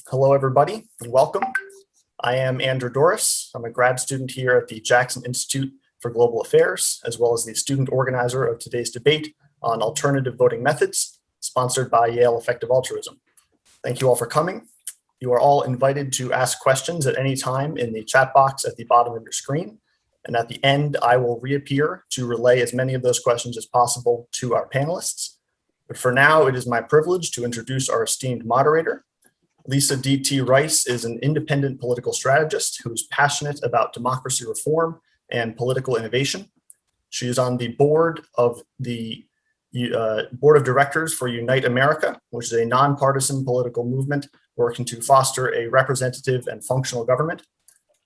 Hello, everybody, and welcome. I am Andrew Doris. I'm a grad student here at the Jackson Institute for Global Affairs, as well as the student organizer of today's debate on alternative voting methods, sponsored by Yale Effective Altruism. Thank you all for coming. You are all invited to ask questions at any time in the chat box at the bottom of your screen. And at the end, I will reappear to relay as many of those questions as possible to our panelists. But for now, it is my privilege to introduce our esteemed moderator. Lisa D.T. Rice is an independent political strategist who is passionate about democracy reform and political innovation. She is on the board of the Board of Directors for Unite America, which is a nonpartisan political movement working to foster a representative and functional government.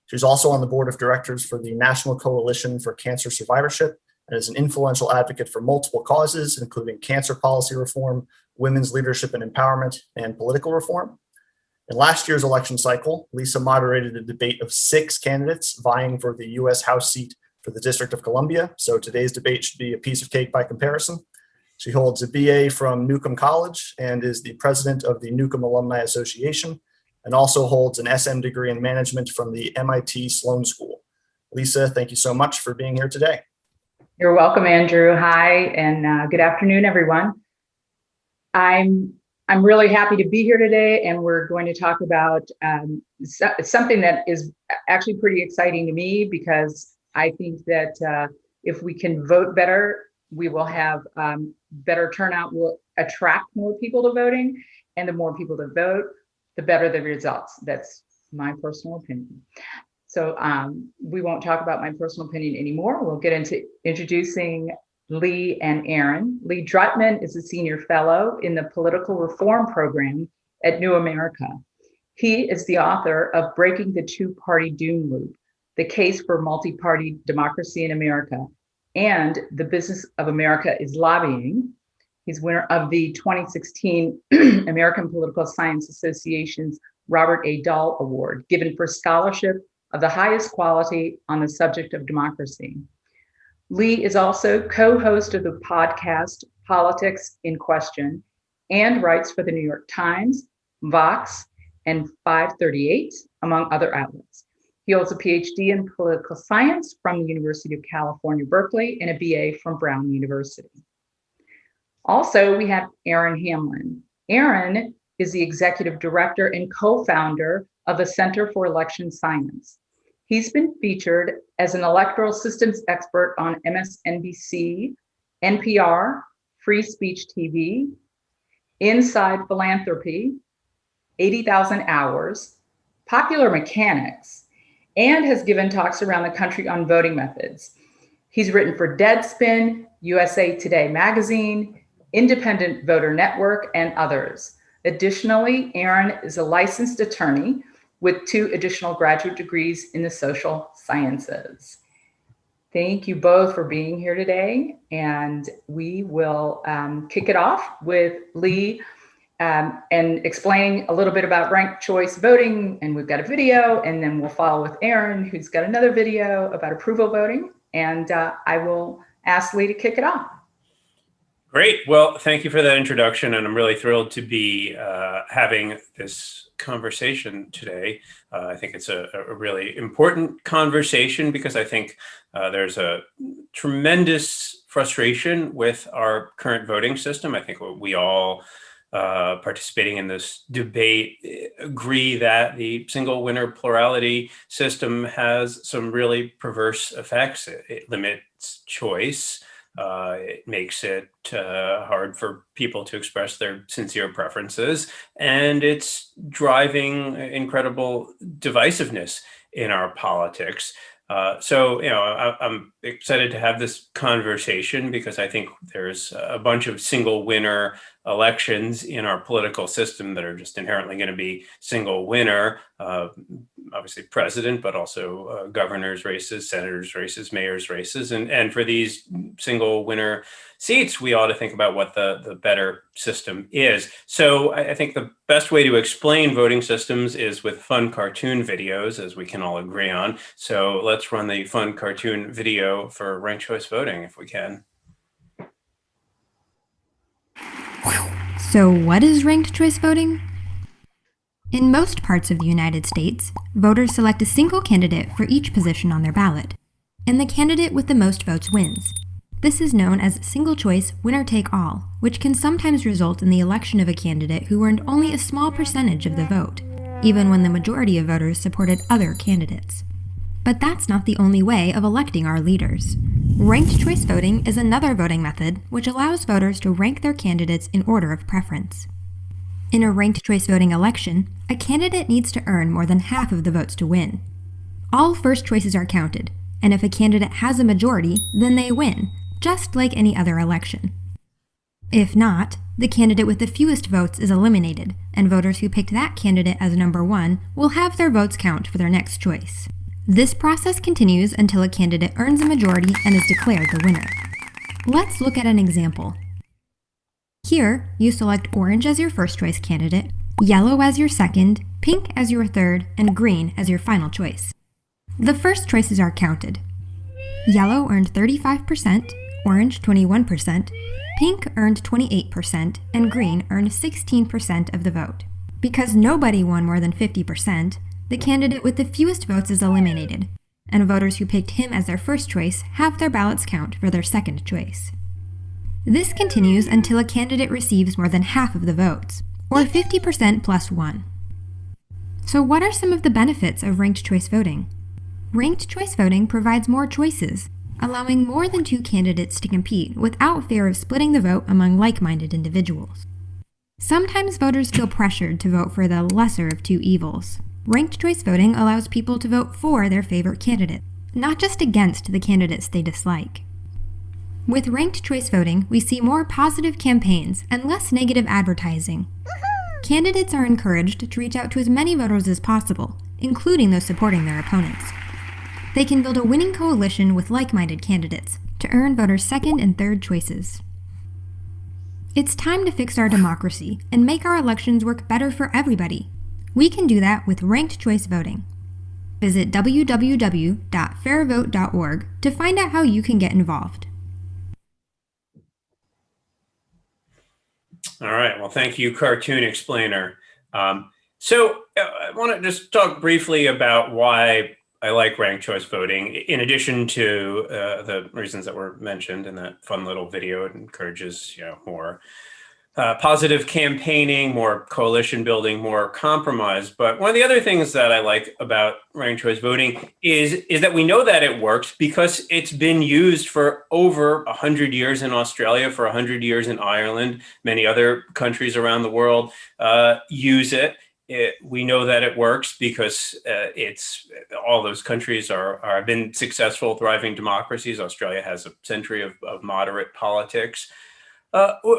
She's also on the board of directors for the National Coalition for Cancer Survivorship and is an influential advocate for multiple causes, including cancer policy reform, women's leadership and empowerment, and political reform. In last year's election cycle, Lisa moderated a debate of 6 candidates vying for the U.S. House seat for the District of Columbia, so today's debate should be a piece of cake by comparison. She holds a BA from Newcomb College and is the president of the Newcomb Alumni Association, and also holds an SM degree in management from the MIT Sloan School. Lisa, thank you so much for being here today. You're welcome, Andrew. Hi, and good afternoon, everyone. I'm really happy to be here today, and we're going to talk about something that is actually pretty exciting to me, because I think that if we can vote better, we will have better turnout, will attract more people to voting, and the more people that vote, the better the results. That's my personal opinion. So we won't talk about my personal opinion anymore. We'll get into introducing Lee and Aaron. Lee Drutman is a senior fellow in the political reform program at New America. He is the author of Breaking the Two-Party Doom Loop, The Case for Multi-Party Democracy in America, and The Business of America is Lobbying. He's winner of the 2016 American Political Science Association's Robert A. Dahl Award, given for scholarship of the highest quality on the subject of democracy. Lee is also co-host of the podcast Politics in Question and writes for the New York Times, Vox, and 538, among other outlets. He holds a PhD in political science from the University of California, Berkeley, and a BA from Brown University. Also, we have Aaron Hamlin. Aaron is the executive director and co-founder of the Center for Election Science. He's been featured as an electoral systems expert on MSNBC, NPR, Free Speech TV, Inside Philanthropy, 80,000 Hours, Popular Mechanics, and has given talks around the country on voting methods. He's written for Deadspin, USA Today Magazine, Independent Voter Network, and others. Additionally, Aaron is a licensed attorney with 2 additional graduate degrees in the social sciences. Thank you both for being here today. And we will kick it off with Lee and explaining a little bit about ranked choice voting. And we've got a video, and then we'll follow with Aaron, who's got another video about approval voting. And I will ask Lee to kick it off. Great. Well, thank you for that introduction. And I'm really thrilled to be having this conversation today. I think it's a really important conversation, because I think there's a tremendous frustration with our current voting system. I think we all participating in this debate agree that the single winner plurality system has some really perverse effects. It limits choice. It makes it hard for people to express their sincere preferences, and it's driving incredible divisiveness in our politics. So, I'm excited to have this conversation, because I think there's a bunch of single winner elections in our political system that are just inherently going to be single winner. Obviously president, but also governors races, senators races, mayors races. And for these single winner seats, we ought to think about what the better system is. So I think the best way to explain voting systems is with fun cartoon videos, as we can all agree on. So let's run the fun cartoon video for ranked choice voting, if we can. So what is ranked choice voting? In most parts of the United States, voters select a single candidate for each position on their ballot, and the candidate with the most votes wins. This is known as single-choice winner-take-all, which can sometimes result in the election of a candidate who earned only a small percentage of the vote, even when the majority of voters supported other candidates. But that's not the only way of electing our leaders. Ranked choice voting is another voting method which allows voters to rank their candidates in order of preference. In a ranked choice voting election, a candidate needs to earn more than half of the votes to win. All first choices are counted, and if a candidate has a majority, then they win, just like any other election. If not, the candidate with the fewest votes is eliminated, and voters who picked that candidate as number one will have their votes count for their next choice. This process continues until a candidate earns a majority and is declared the winner. Let's look at an example. Here, you select orange as your first choice candidate, yellow as your second, pink as your third, and green as your final choice. The first choices are counted. Yellow earned 35%, orange 21%, pink earned 28%, and green earned 16% of the vote. Because nobody won more than 50%, the candidate with the fewest votes is eliminated, and voters who picked him as their first choice have their ballots count for their second choice. This continues until a candidate receives more than half of the votes, or 50% plus 1. So what are some of the benefits of ranked choice voting? Ranked choice voting provides more choices, allowing more than two candidates to compete without fear of splitting the vote among like-minded individuals. Sometimes voters feel pressured to vote for the lesser of two evils. Ranked choice voting allows people to vote for their favorite candidate, not just against the candidates they dislike. With ranked choice voting, we see more positive campaigns and less negative advertising. Candidates are encouraged to reach out to as many voters as possible, including those supporting their opponents. They can build a winning coalition with like-minded candidates to earn voters' second and third choices. It's time to fix our democracy and make our elections work better for everybody. We can do that with ranked choice voting. Visit www.fairvote.org to find out how you can get involved. All right. Well, thank you, Cartoon Explainer. I want to just talk briefly about why I like ranked choice voting. In addition to the reasons that were mentioned in that fun little video, it encourages more positive campaigning, more coalition building, more compromise. But one of the other things that I like about ranked choice voting is that we know that it works because it's been used for over 100 years in Australia, for 100 years in Ireland. Many other countries around the world use it. We know that it works because all those countries have been successful, thriving democracies. Australia has a century of moderate politics.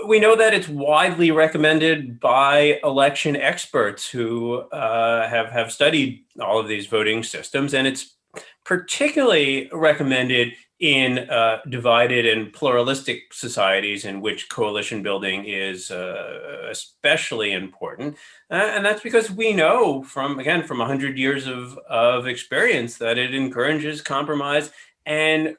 We know that it's widely recommended by election experts who have studied all of these voting systems, and it's particularly recommended in divided and pluralistic societies in which coalition building is especially important. And that's because we know from 100 years of experience that it encourages compromise and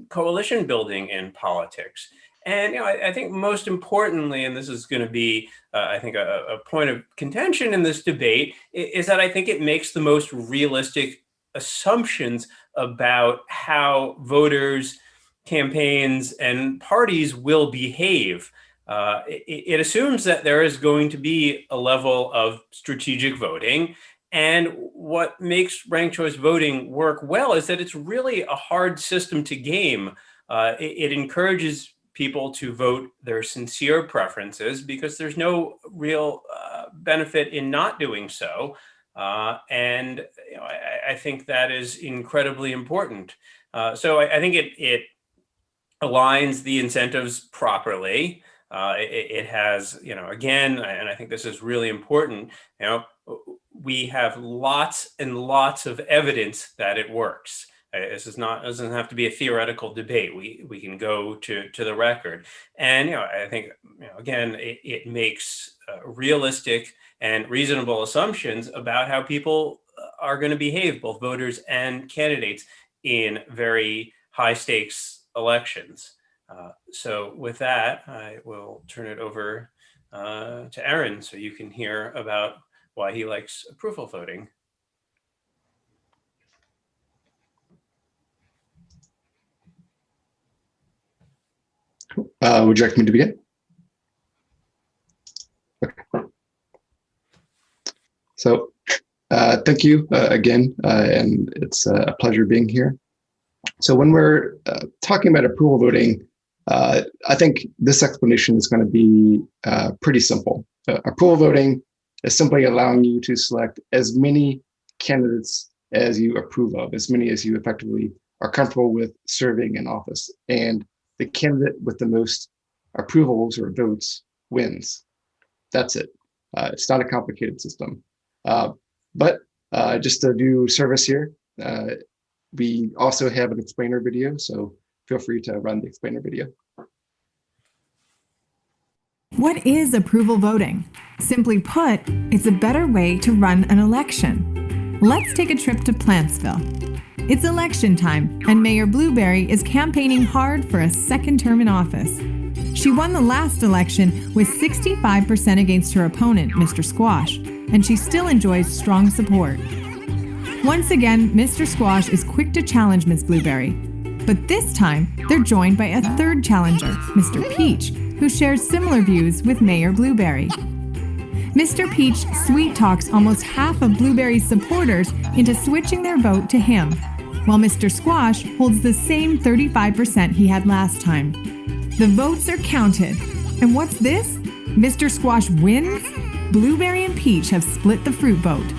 coalition building in politics. And I think most importantly, and this is going to be, a point of contention in this debate, is that I think it makes the most realistic assumptions about how voters, campaigns, and parties will behave. It assumes that there is going to be a level of strategic voting. And what makes ranked choice voting work well is that it's really a hard system to game. It encourages people to vote their sincere preferences because there's no real benefit in not doing so. And I think that is incredibly important. So I think it aligns the incentives properly. It has, again, and I think this is really important, we have lots and lots of evidence that it works. This doesn't have to be a theoretical debate. We can go to the record. And, I think, again, it makes realistic and reasonable assumptions about how people are going to behave, both voters and candidates, in very high stakes elections. So with that, I will turn it over to Aaron so you can hear about why he likes approval voting. Would you like me to begin? Okay. So thank you again, and it's a pleasure being here. So when we're talking about approval voting, I think this explanation is going to be pretty simple. Approval voting is simply allowing you to select as many candidates as you approve of, as many as you effectively are comfortable with serving in office. And the candidate with the most approvals or votes wins. That's it. It's not a complicated system. But just to do service here, we also have an explainer video, so feel free to run the explainer video. What is approval voting? Simply put, it's a better way to run an election. Let's take a trip to Plantsville. It's election time, and Mayor Blueberry is campaigning hard for a second term in office. She won the last election with 65% against her opponent, Mr. Squash, and she still enjoys strong support. Once again, Mr. Squash is quick to challenge Ms. Blueberry, but this time they're joined by a third challenger, Mr. Peach, who shares similar views with Mayor Blueberry. Mr. Peach sweet talks almost half of Blueberry's supporters into switching their vote to him, while Mr. Squash holds the same 35% he had last time. The votes are counted, and what's this? Mr. Squash wins? Blueberry and Peach have split the fruit vote.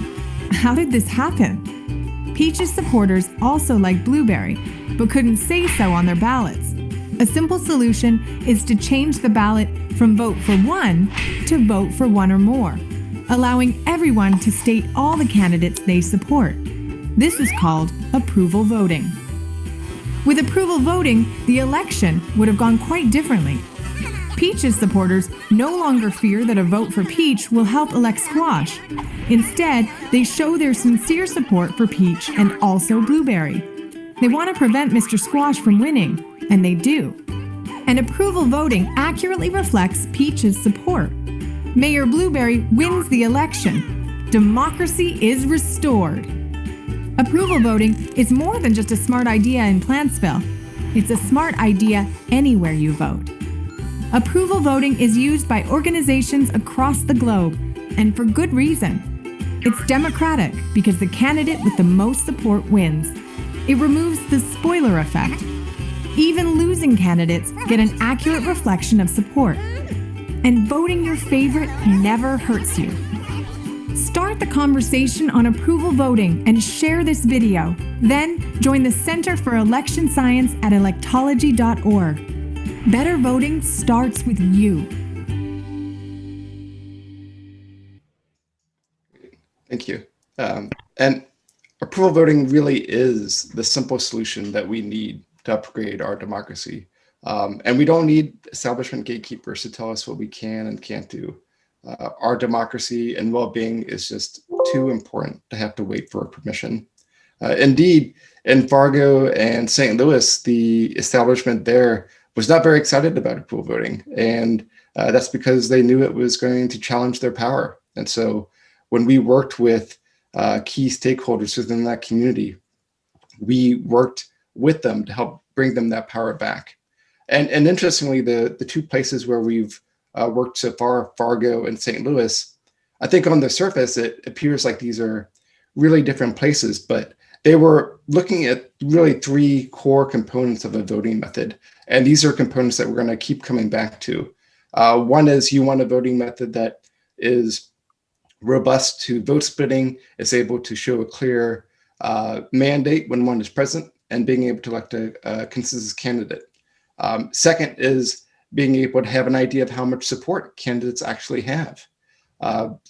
How did this happen? Peach's supporters also like Blueberry, but couldn't say so on their ballots. A simple solution is to change the ballot from vote for one to vote for one or more, allowing everyone to state all the candidates they support. This is called approval voting. With approval voting, the election would have gone quite differently. Peach's supporters no longer fear that a vote for Peach will help elect Squash. Instead, they show their sincere support for Peach and also Blueberry. They want to prevent Mr. Squash from winning, and they do. And approval voting accurately reflects Peach's support. Mayor Blueberry wins the election. Democracy is restored. Approval voting is more than just a smart idea in Plantsville. It's a smart idea anywhere you vote. Approval voting is used by organizations across the globe, and for good reason. It's democratic because the candidate with the most support wins. It removes the spoiler effect. Even losing candidates get an accurate reflection of support. And voting your favorite never hurts you. Start the conversation on approval voting and share this video. Then join the Center for Election Science at electology.org. Better voting starts with you. Thank you. And approval voting really is the simple solution that we need to upgrade our democracy. And we don't need establishment gatekeepers to tell us what we can and can't do. Our democracy and well-being is just too important to have to wait for permission. Indeed, in Fargo and St. Louis, the establishment there was not very excited about approval voting. And that's because they knew it was going to challenge their power. And so when we worked with key stakeholders within that community, we worked with them to help bring them that power back. And interestingly, the two places where we've worked so far, Fargo and St. Louis, I think on the surface, it appears like these are really different places, but they were looking at really three core components of a voting method. And these are components that we're going to keep coming back to. One is you want a voting method that is robust to vote splitting, is able to show a clear mandate when one is present, and being able to elect a consensus candidate. Second is being able to have an idea of how much support candidates actually have.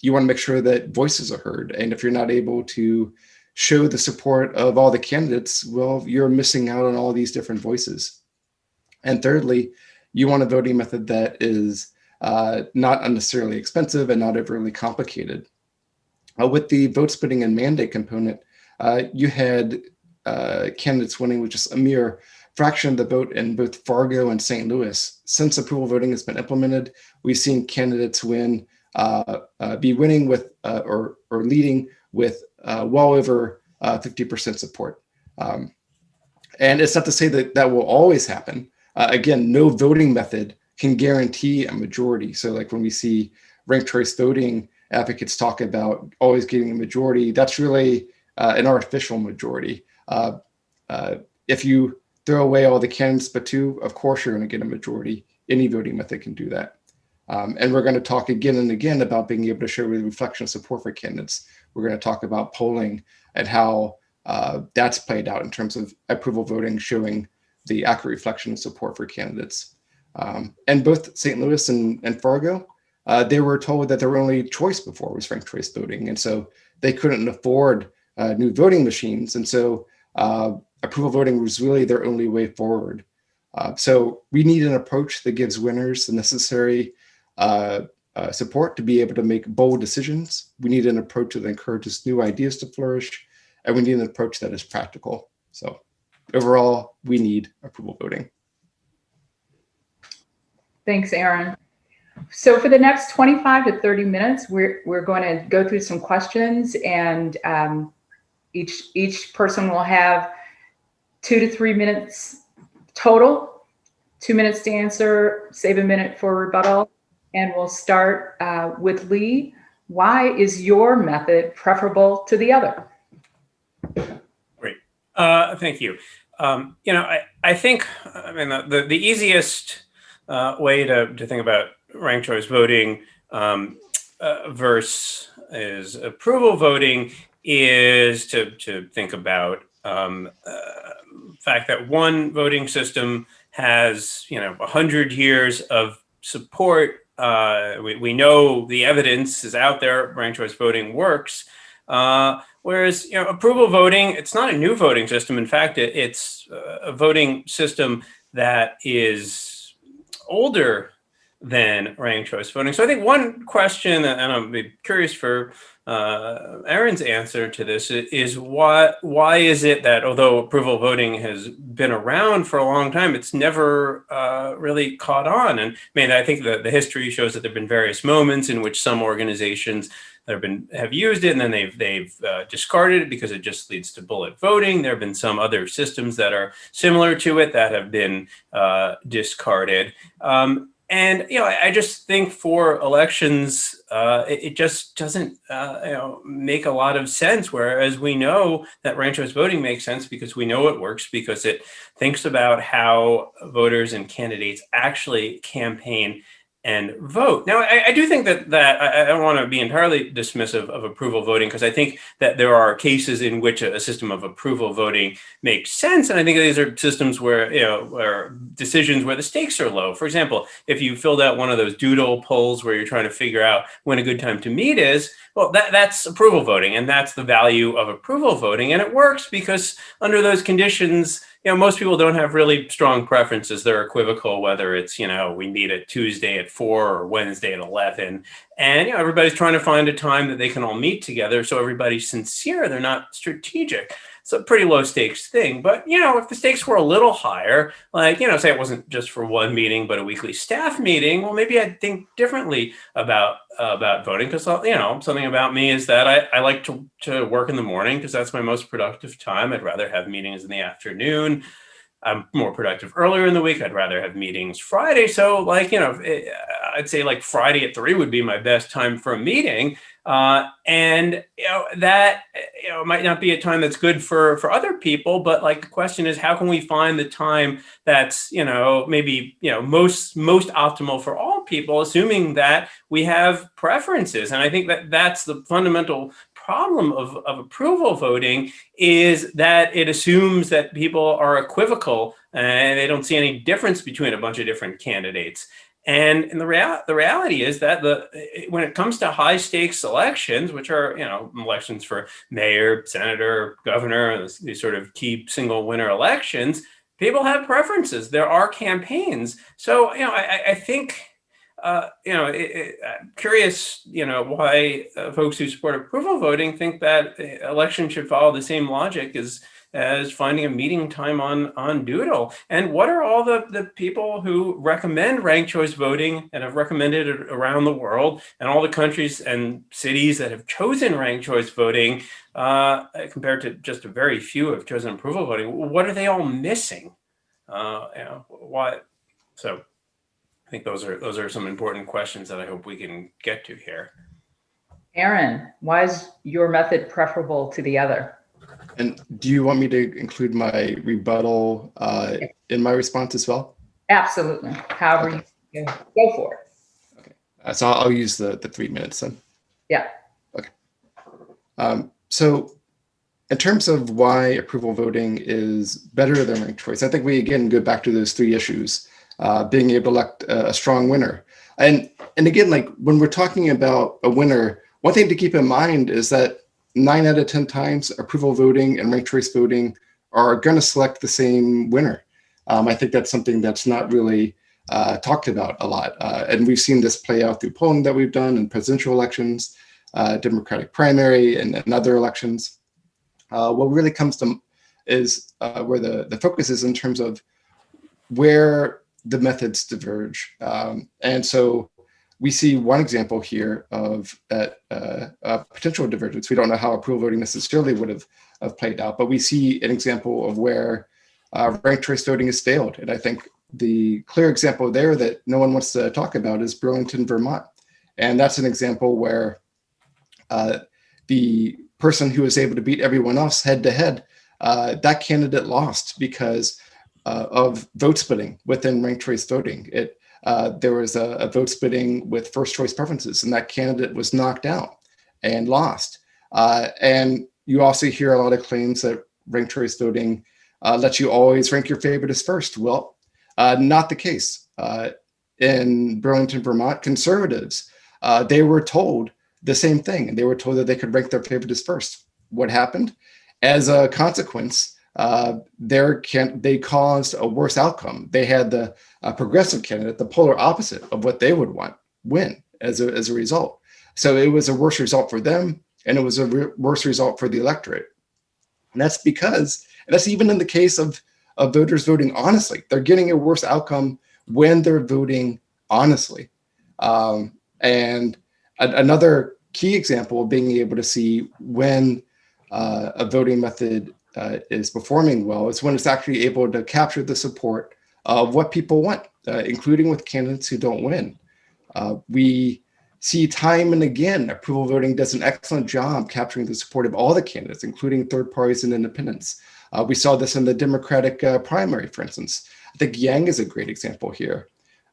You want to make sure that voices are heard. And if you're not able to show the support of all the candidates, well, you're missing out on all these different voices. And thirdly, you want a voting method that is not unnecessarily expensive and not overly complicated. With the vote splitting and mandate component, you had candidates winning with just a mere fraction of the vote in both Fargo and St. Louis. Since approval voting has been implemented, we've seen candidates win be winning with or leading with well over 50% support. And it's not to say that that will always happen. Again, no voting method can guarantee a majority. So like when we see ranked choice voting advocates talk about always getting a majority, that's really an artificial majority. If you throw away all the candidates but two, of course you're going to get a majority. Any voting method can do that. And we're going to talk again and again about being able to show the reflection of support for candidates. We're going to talk about polling and how that's played out in terms of approval voting, showing the accurate reflection of support for candidates. And both St. Louis and Fargo, they were told that their only choice before was ranked choice voting. And so they couldn't afford new voting machines. And so approval voting was really their only way forward. So we need an approach that gives winners the necessary support to be able to make bold decisions. We need an approach that encourages new ideas to flourish, and we need an approach that is practical. So overall, we need approval voting. Thanks, Aaron. So for the next 25 to 30 minutes, we're going to go through some questions, and each person will have 2 to 3 minutes total, 2 minutes to answer, save a minute for rebuttal. And we'll start with Lee. Why is your method preferable to the other? Great. Thank you. I think, the easiest way to think about ranked choice voting versus approval voting is to think about the fact that one voting system has 100 years of support. We know the evidence is out there. Ranked choice voting works. Whereas approval voting, it's not a new voting system. In fact, it's a voting system that is older than ranked choice voting. So I think one question, and I'll be curious for Aaron's answer to this, is why is it that although approval voting has been around for a long time, it's never really caught on? And I think the history shows that there have been various moments in which some organizations have used it, and then they've discarded it because it just leads to bullet voting. There have been some other systems that are similar to it that have been discarded. And I just think for elections, it just doesn't make a lot of sense. Whereas we know that ranked choice voting makes sense because we know it works, because it thinks about how voters and candidates actually campaign and vote. Now, I do think that I don't want to be entirely dismissive of approval voting, because I think that there are cases in which a system of approval voting makes sense. And I think these are systems where, where decisions where the stakes are low. For example, if you filled out one of those doodle polls where you're trying to figure out when a good time to meet is, well, that's approval voting, and that's the value of approval voting. And it works because under those conditions, most people don't have really strong preferences. They're equivocal, whether it's, we meet at Tuesday at 4 or Wednesday at 11. And, everybody's trying to find a time that they can all meet together. So everybody's sincere. They're not strategic. It's a pretty low stakes thing. But, if the stakes were a little higher, like, say it wasn't just for one meeting, but a weekly staff meeting, well, maybe I'd think differently about voting. Because, something about me is that I like to work in the morning because that's my most productive time. I'd rather have meetings in the afternoon. I'm more productive earlier in the week. I'd rather have meetings Friday. So I'd say like Friday at 3 would be my best time for a meeting. And that might not be a time that's good for other people, but like the question is, how can we find the time that's maybe most optimal for all people, assuming that we have preferences? And I think that that's the fundamental problem of approval voting, is that it assumes that people are equivocal and they don't see any difference between a bunch of different candidates. And the reality is that when it comes to high stakes elections, which are elections for mayor, senator, governor, these sort of key single winner elections, people have preferences. There are campaigns. So I think I'm curious why folks who support approval voting think that elections should follow the same logic as as finding a meeting time on Doodle. And what are all the people who recommend ranked choice voting and have recommended it around the world, and all the countries and cities that have chosen ranked choice voting compared to just a very few have chosen approval voting? What are they all missing? Why? So I think those are some important questions that I hope we can get to here. Aaron, why is your method preferable to the other? And do you want me to include my rebuttal in my response as well? Absolutely. However you go for it. Okay. So I'll use the 3 minutes then. Yeah. Okay. So in terms of why approval voting is better than ranked choice, I think we again go back to those 3 issues. Being able to elect a strong winner. And again, like when we're talking about a winner, one thing to keep in mind is that 9 out of 10 times approval voting and ranked choice voting are going to select the same winner. I think that's something that's not really talked about a lot. And we've seen this play out through polling that we've done in presidential elections, Democratic primary, and other elections. What really comes to is where the focus is in terms of where the methods diverge. And so we see one example here of a potential divergence. We don't know how approval voting necessarily would have played out, but we see an example of where ranked choice voting has failed. And I think the clear example there that no one wants to talk about is Burlington, Vermont. And that's an example where the person who was able to beat everyone else head to head, that candidate lost because of vote splitting within ranked choice voting. There was a vote splitting with first choice preferences, and that candidate was knocked out and lost. And you also hear a lot of claims that ranked choice voting lets you always rank your favorite as first. Well, not the case. In Burlington, Vermont, conservatives, they were told the same thing, and they were told that they could rank their favorite as first. What happened? As a consequence, they caused a worse outcome. They had the progressive candidate, the polar opposite of what they would want, win as a result. So it was a worse result for them, and it was a worse result for the electorate. And that's because, and that's even in the case of voters voting honestly. They're getting a worse outcome when they're voting honestly. And another key example of being able to see when a voting method is performing well is when it's actually able to capture the support of what people want, including with candidates who don't win. We see time and again, approval voting does an excellent job capturing the support of all the candidates, including third parties and independents. We saw this in the Democratic primary, for instance. I think Yang is a great example here.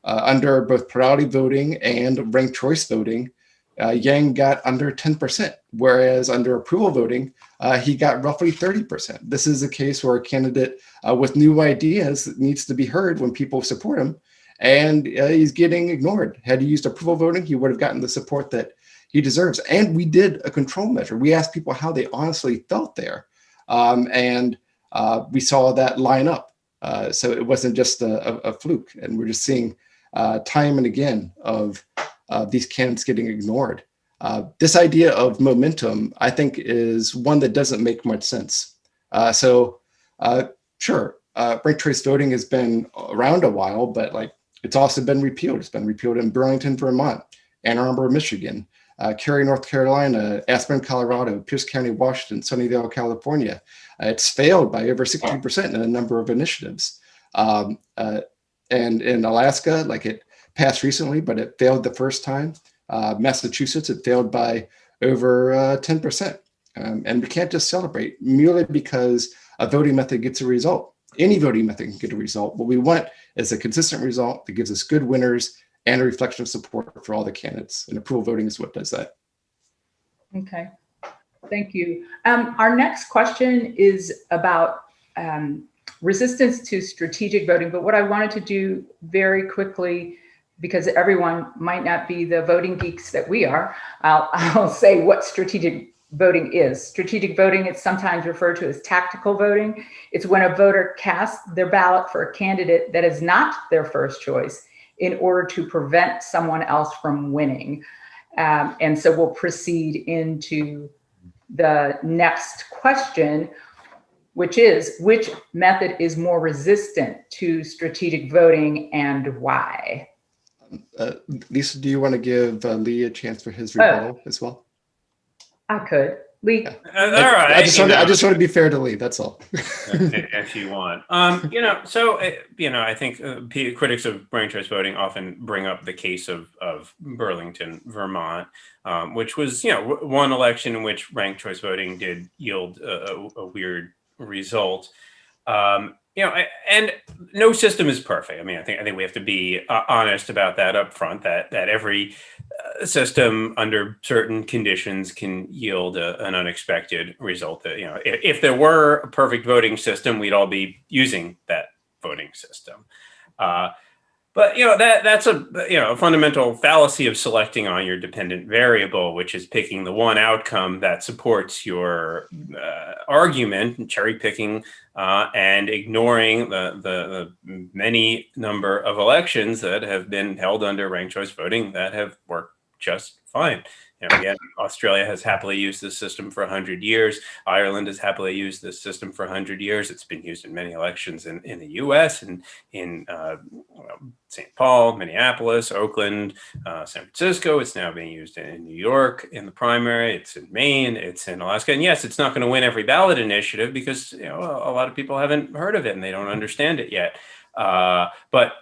Under both plurality voting and ranked choice voting, Yang got under 10%, whereas under approval voting, he got roughly 30%. This is a case where a candidate with new ideas needs to be heard when people support him, and he's getting ignored. Had he used approval voting, he would have gotten the support that he deserves. And we did a control measure. We asked people how they honestly felt there, and we saw that line up. So it wasn't just a fluke, and we're just seeing time and again of these candidates getting ignored. This idea of momentum, I think, is one that doesn't make much sense. Sure, ranked choice voting has been around a while, but it's also been repealed. It's been repealed in Burlington, Vermont, Ann Arbor, Michigan, Cary, North Carolina, Aspen, Colorado, Pierce County, Washington, Sunnyvale, California. It's failed by over 60% in a number of initiatives. And in Alaska, it passed recently, but it failed the first time. Massachusetts, it failed by over 10%. And we can't just celebrate merely because a voting method gets a result. Any voting method can get a result. What we want is a consistent result that gives us good winners and a reflection of support for all the candidates. And approval voting is what does that. Okay, thank you. Our next question is about resistance to strategic voting. But what I wanted to do very quickly, because everyone might not be the voting geeks that we are, I'll say what strategic voting is. Strategic voting, it's sometimes referred to as tactical voting. It's when a voter casts their ballot for a candidate that is not their first choice in order to prevent someone else from winning. And so we'll proceed into the next question. which method is more resistant to strategic voting and why? Lisa, do you want to give Lee a chance for his rebuttal as well? I could. Lee. All right. I just want to be fair to Lee. That's all. If you want, I think critics of ranked choice voting often bring up the case of Burlington, Vermont, which was, one election in which ranked choice voting did yield a weird result. And no system is perfect. I mean, I think we have to be honest about that up front, that every system under certain conditions can yield an unexpected result. That, if there were a perfect voting system, we'd all be using that voting system. But that's a fundamental fallacy of selecting on your dependent variable, which is picking the one outcome that supports your argument, and cherry picking and ignoring the many number of elections that have been held under ranked choice voting that have worked just fine. Again, Australia has happily used this system for 100 years. Ireland has happily used this system for 100 years. It's been used in many elections in the U.S. and in St. Paul, Minneapolis, Oakland, San Francisco. It's now being used in New York in the primary. It's in Maine. It's in Alaska. And yes, it's not going to win every ballot initiative because a lot of people haven't heard of it and they don't understand it yet. But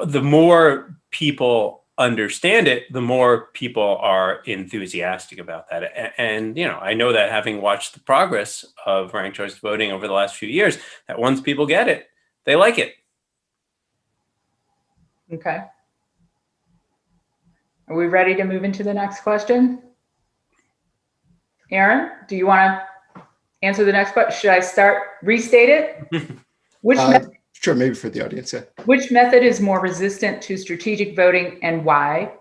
the more people understand it, the more people are enthusiastic about that. And I know that having watched the progress of ranked choice voting over the last few years, that once people get it, they like it. Okay. Are we ready to move into the next question? Aaron, do you want to answer the next question? Should I restate it? Which Sure, maybe for the audience, yeah. Which method is more resistant to strategic voting and why?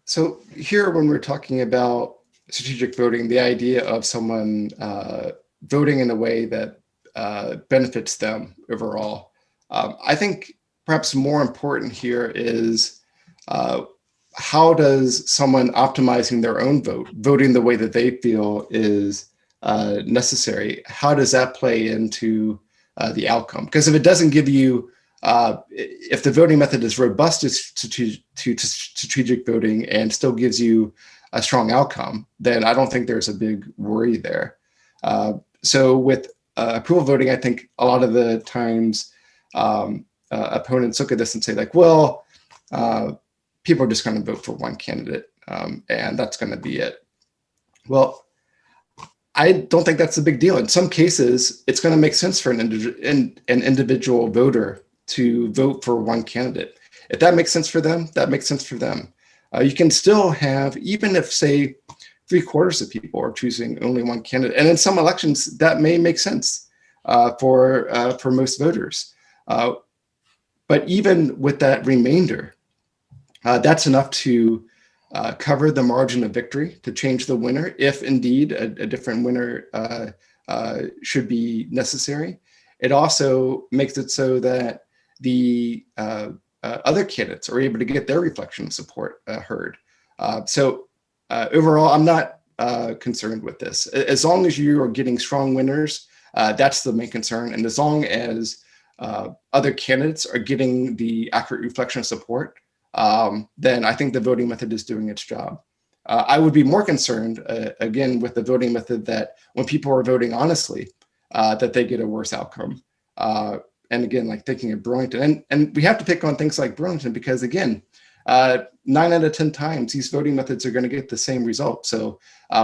So here, when we're talking about strategic voting, the idea of someone voting in a way that benefits them overall, I think perhaps more important here is how does someone optimizing their own vote, voting the way that they feel is necessary, how does that play into the outcome? Because if it doesn't give you, if the voting method is robust to strategic voting and still gives you a strong outcome, then I don't think there's a big worry there. So with approval voting, I think a lot of the times opponents look at this and say like, well, people are just going to vote for one candidate and that's going to be it. Well, I don't think that's a big deal. In some cases, it's going to make sense for an individual voter to vote for one candidate. If that makes sense for them, that makes sense for them. You can still have, even if, say, 3/4 of people are choosing only one candidate, and in some elections, that may make sense for most voters. But even with that remainder, that's enough to cover the margin of victory to change the winner, if indeed a different winner should be necessary. It also makes it so that the other candidates are able to get their reflection of support heard. So overall, I'm not concerned with this. As long as you are getting strong winners, that's the main concern. And as long as other candidates are getting the accurate reflection of support, then I think the voting method is doing its job. I would be more concerned, again, with the voting method that when people are voting honestly, that they get a worse outcome. And again, like thinking of Burlington, and we have to pick on things like Burlington because again, 9 out of 10 times these voting methods are going to get the same result. So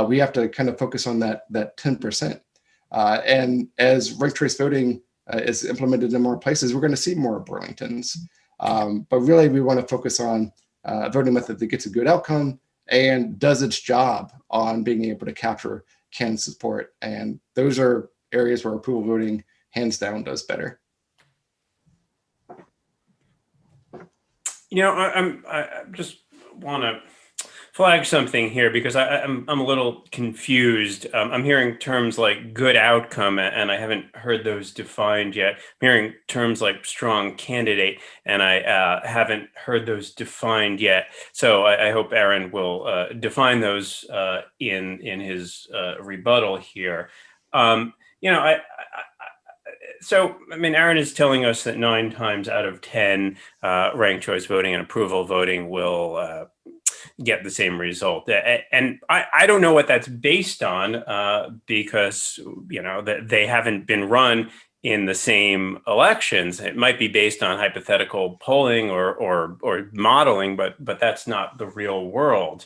we have to kind of focus on that 10%. And as ranked choice voting is implemented in more places, we're going to see more Burlingtons. But really, we want to focus on a voting method that gets a good outcome and does its job on being able to capture candidate support. And those are areas where approval voting, hands down, does better. I just want to flag something here because I'm a little confused. I'm hearing terms like good outcome, and I haven't heard those defined yet. I'm hearing terms like strong candidate, and I haven't heard those defined yet. So I hope Aaron will define those in his rebuttal here. You know, so, I mean, Aaron is telling us that 9 times out of 10 ranked choice voting and approval voting will get the same result. And I don't know what that's based on because, you know, they haven't been run in the same elections. It might be based on hypothetical polling or modeling, but that's not the real world.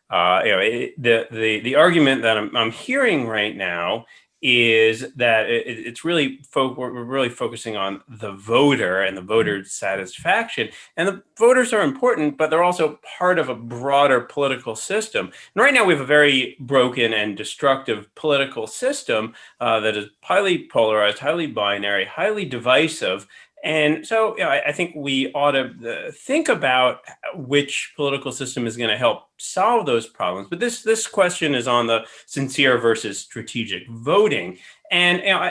You know, the argument that I'm hearing right now is that it's really we're really focusing on the voter and the voter satisfaction. And the voters are important, but they're also part of a broader political system. And right now we have a very broken and destructive political system that is highly polarized, highly binary, highly divisive. And so, you know, I think we ought to think about which political system is going to help solve those problems. But this question is on the sincere versus strategic voting. And, you know,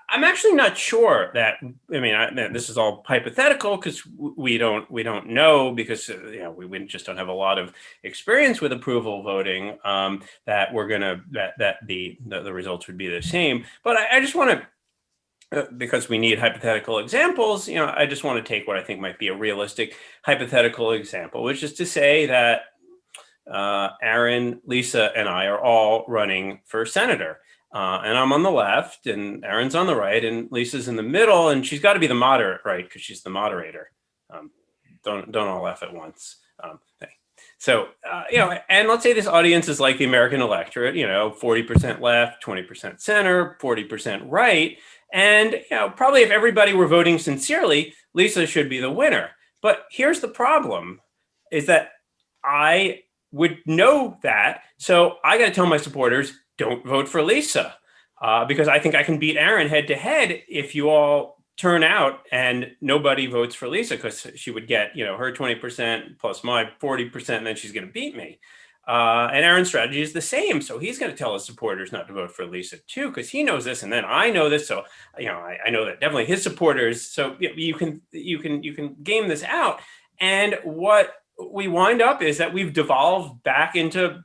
I'm actually not sure that, I mean, this is all hypothetical because we don't know because, you know, we just don't have a lot of experience with approval voting that we're going to, that the results would be the same. But I just want to, because we need hypothetical examples, you know, I just want to take what I think might be a realistic hypothetical example, which is to say that Aaron, Lisa, and I are all running for senator. And I'm on the left, and Aaron's on the right, and Lisa's in the middle, and she's got to be the moderate, right? Because she's the moderator. Don't all laugh at once. So, you know, and let's say this audience is like the American electorate, you know, 40% left, 20% center, 40% right. And, you know, probably if everybody were voting sincerely, Lisa should be the winner. But here's the problem is that I would know that. So I got to tell my supporters, don't vote for Lisa because I think I can beat Aaron head to head if you all turn out and nobody votes for Lisa because she would get, you know, her 20% plus my 40%, and then she's going to beat me. And Aaron's strategy is the same. So he's going to tell his supporters not to vote for Lisa too, because he knows this. And then I know this. So, you know, I know that definitely his supporters. So you can game this out. And what we wind up is that we've devolved back into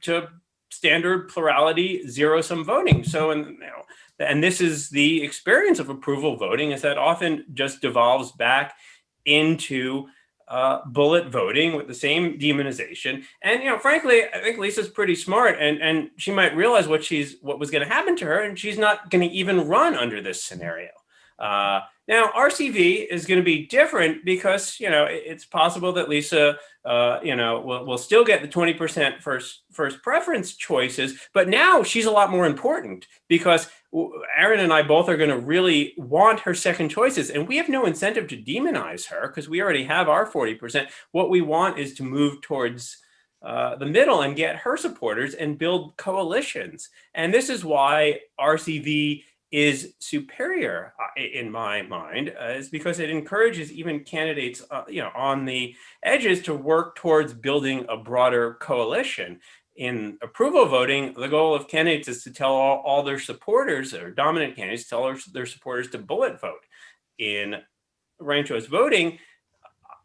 standard plurality zero-sum voting. So, and, you know, and this is the experience of approval voting is that often just devolves back into bullet voting with the same demonization. And, you know, frankly, I think Lisa's pretty smart and she might realize what was going to happen to her, and she's not going to even run under this scenario. Now, RCV is going to be different because, you know, it's possible that Lisa, you know, will still get the 20% first preference choices, but now she's a lot more important because Aaron and I both are going to really want her second choices, and we have no incentive to demonize her because we already have our 40%. What we want is to move towards the middle and get her supporters and build coalitions. And this is why RCV is superior in my mind, is because it encourages even candidates, you know, on the edges to work towards building a broader coalition. In approval voting, the goal of candidates is to tell all their supporters, or dominant candidates, tell their supporters to bullet vote. In ranked choice voting,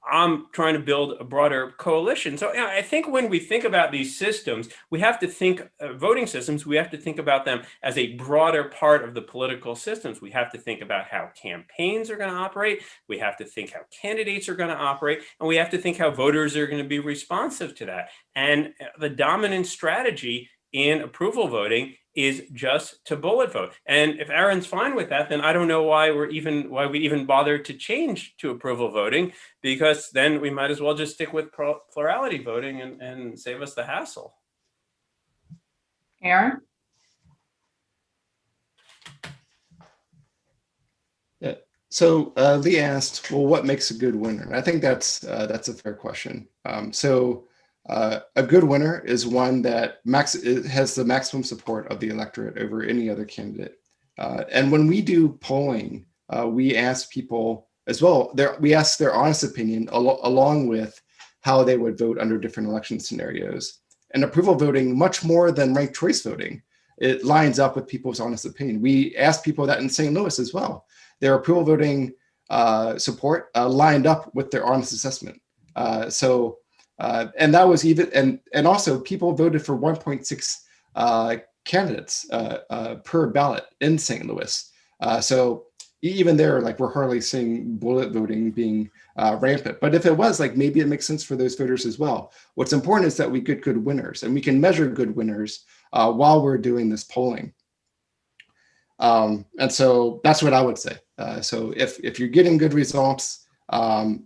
I'm trying to build a broader coalition. So, you know, I think when we think about these systems, we have to think voting systems, we have to think about them as a broader part of the political systems. We have to think about how campaigns are going to operate. We have to think how candidates are going to operate. And we have to think how voters are going to be responsive to that. And the dominant strategy in approval voting is just to bullet vote. And if Aaron's fine with that, then I don't know why we even bother to change to approval voting, because then we might as well just stick with plurality voting and save us the hassle. Aaron? Yeah. So Lee asked, well, what makes a good winner? And I think that's a fair question. A good winner is one that has the maximum support of the electorate over any other candidate. And when we do polling, we ask people as well, we ask their honest opinion along with how they would vote under different election scenarios. And approval voting, much more than ranked choice voting, it lines up with people's honest opinion. We asked people that in St. Louis as well. Their approval voting support lined up with their honest assessment. And that was even, and also people voted for 1.6 candidates per ballot in St. Louis. So even there, like we're hardly seeing bullet voting being rampant. But if it was, like maybe it makes sense for those voters as well. What's important is that we get good winners, and we can measure good winners while we're doing this polling. And so that's what I would say. So if you're getting good results,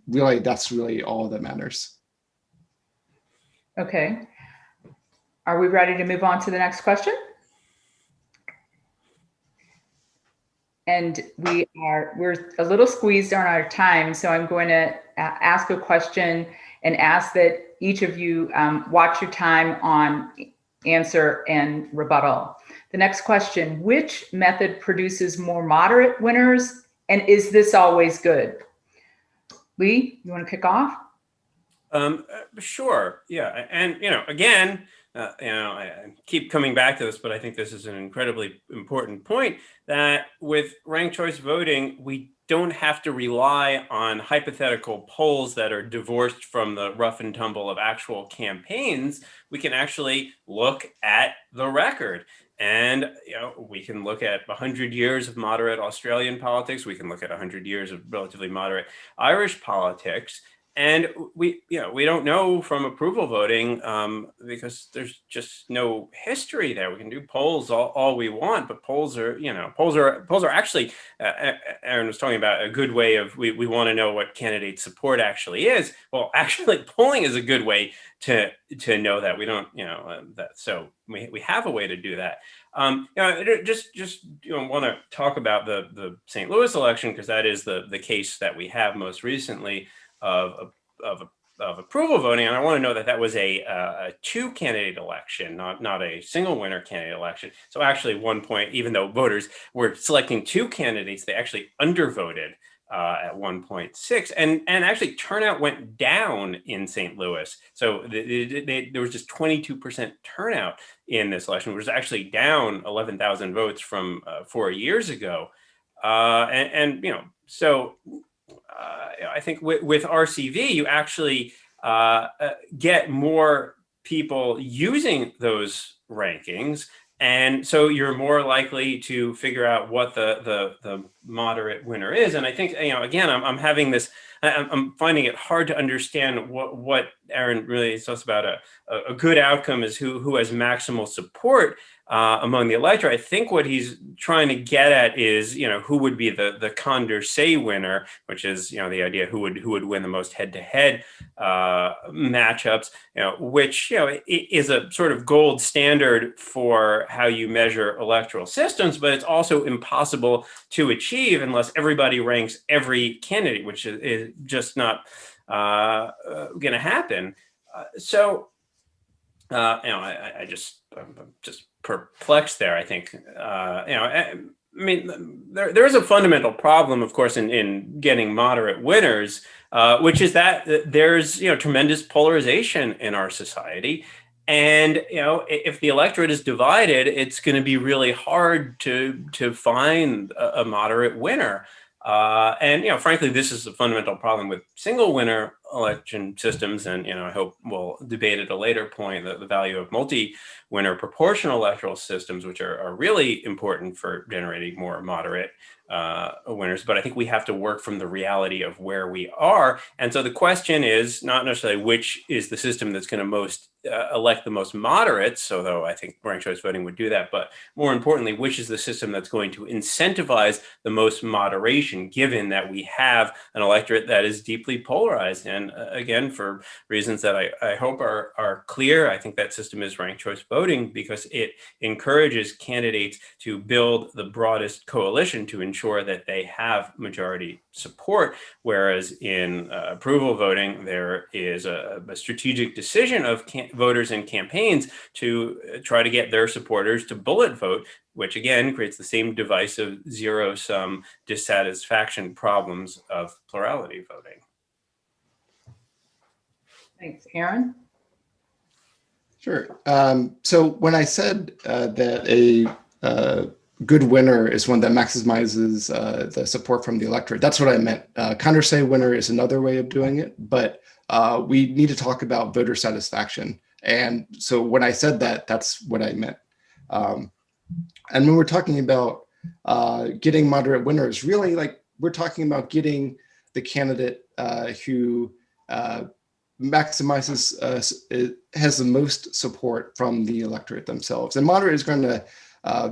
really, that's really all that matters. Okay. Are we ready to move on to the next question? And we're a little squeezed on our time, so I'm going to ask a question and ask that each of you watch your time on answer and rebuttal. The next question: which method produces more moderate winners, and is this always good? Lee, you want to kick off? Sure. Yeah. And, again, I keep coming back to this, but I think this is an incredibly important point, that with ranked choice voting, we don't have to rely on hypothetical polls that are divorced from the rough and tumble of actual campaigns. We can actually look at the record. And we can look at 100 years of moderate Australian politics. We can look at 100 years of relatively moderate Irish politics. And we don't know from approval voting because there's just no history there. We can do polls all we want, but polls are actually, Aaron was talking about a good way of, we want to know what candidate support actually is. Well, actually polling is a good way to know that. We don't, so we have a way to do that. Just want to talk about the St. Louis election, because that is the case that we have most recently of approval voting, and I want to know that was a two-candidate election, not a single winner candidate election. So actually, 1 point, even though voters were selecting two candidates, they actually undervoted at 1.6, and actually turnout went down in St. Louis. So there was just 22% turnout in this election, which was actually down 11,000 votes from 4 years ago, so. I think with RCV, you actually get more people using those rankings. And so you're more likely to figure out what the moderate winner is. And I think, again, I'm having this, I'm finding it hard to understand what Aaron really talks about. A good outcome is who has maximal support among the electorate. I think what he's trying to get at is, who would be the conducive winner, which is, the idea who would win the most head-to-head matchups, which, is a sort of gold standard for how you measure electoral systems, but it's also impossible to achieve unless everybody ranks every candidate, which is just not going to happen. I'm just perplexed there. I think, there is a fundamental problem, of course, in getting moderate winners, which is that there's, tremendous polarization in our society. And, if the electorate is divided, it's going to be really hard to find a moderate winner. And, frankly, this is a fundamental problem with single winner election systems. And, I hope we'll debate at a later point the value of multi-winner proportional electoral systems, which are really important for generating more moderate winners. But I think we have to work from the reality of where we are. And so the question is not necessarily which is the system that's going to most elect the most moderates, although I think ranked choice voting would do that, but more importantly, which is the system that's going to incentivize the most moderation, given that we have an electorate that is deeply polarized. And again, for reasons that I hope are clear, I think that system is ranked choice voting because it encourages candidates to build the broadest coalition to ensure that they have majority support, whereas in approval voting, there is a strategic decision of voters and campaigns to try to get their supporters to bullet vote, which again creates the same divisive zero-sum dissatisfaction problems of plurality voting. Thanks, Aaron. Sure. So when I said that a good winner is one that maximizes the support from the electorate, that's what I meant. Conducive winner is another way of doing it, but we need to talk about voter satisfaction. And so when I said that, that's what I meant. And when we're talking about getting moderate winners, really like we're talking about getting the candidate who maximizes, has the most support from the electorate themselves. And moderate is going to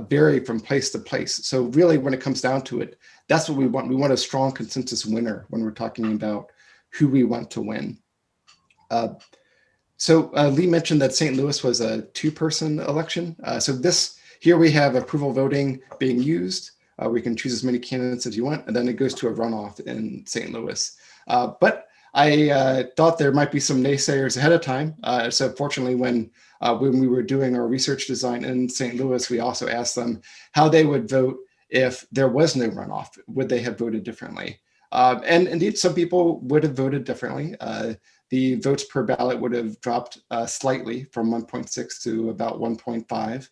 vary from place to place. So really, when it comes down to it, that's what we want. We want a strong consensus winner when we're talking about who we want to win. So Lee mentioned that St. Louis was a two-person election. So here we have approval voting being used. We can choose as many candidates as you want, and then it goes to a runoff in St. Louis. But I thought there might be some naysayers ahead of time. So fortunately, when we were doing our research design in St. Louis, we also asked them how they would vote if there was no runoff. Would they have voted differently? And indeed, some people would have voted differently. The votes per ballot would have dropped slightly from 1.6 to about 1.5.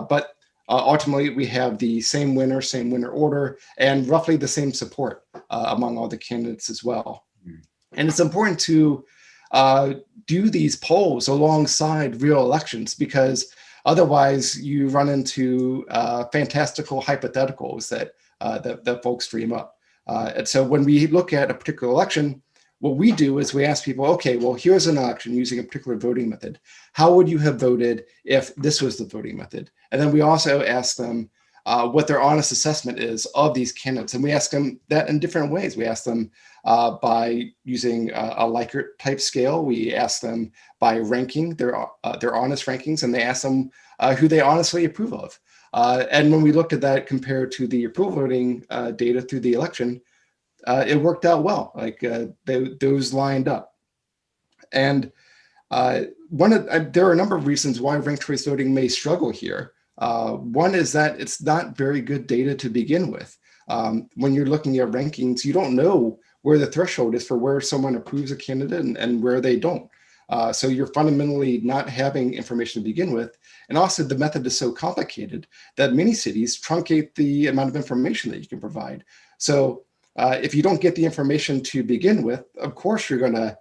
But ultimately, we have the same winner order, and roughly the same support among all the candidates as well. And it's important to do these polls alongside real elections, because otherwise you run into fantastical hypotheticals that folks dream up. And so when we look at a particular election, what we do is we ask people, okay, well, here's an election using a particular voting method. How would you have voted if this was the voting method? And then we also ask them what their honest assessment is of these candidates. And we ask them that in different ways. We ask them by using a Likert type scale. We ask them by ranking their honest rankings, and they ask them who they honestly approve of. And when we looked at that compared to the approval voting data through the election, it worked out well. Like those lined up. And there are a number of reasons why ranked choice voting may struggle here. One is that it's not very good data to begin with. When you're looking at rankings, you don't know where the threshold is for where someone approves a candidate and where they don't. So you're fundamentally not having information to begin with. And also the method is so complicated that many cities truncate the amount of information that you can provide. So if you don't get the information to begin with, of course, you're going to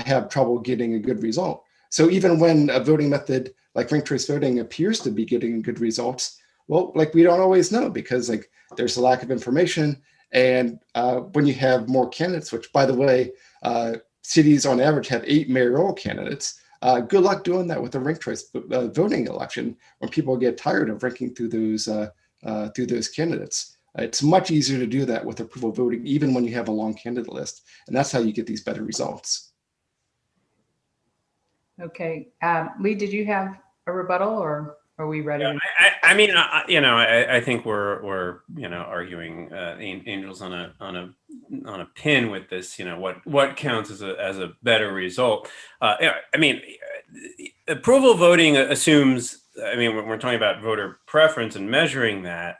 have trouble getting a good result. So even when a voting method like ranked choice voting appears to be getting good results, well, like we don't always know, because like there's a lack of information. And when you have more candidates, which by the way, cities on average have 8 mayoral candidates, good luck doing that with a ranked choice voting election when people get tired of ranking through those candidates. It's much easier to do that with approval voting, even when you have a long candidate list. And that's how you get these better results. Okay. Lee, did you have a rebuttal, or are we ready? I think we're arguing angels on a pin with this. What counts as a better result? Approval voting assumes. When we're talking about voter preference and measuring that,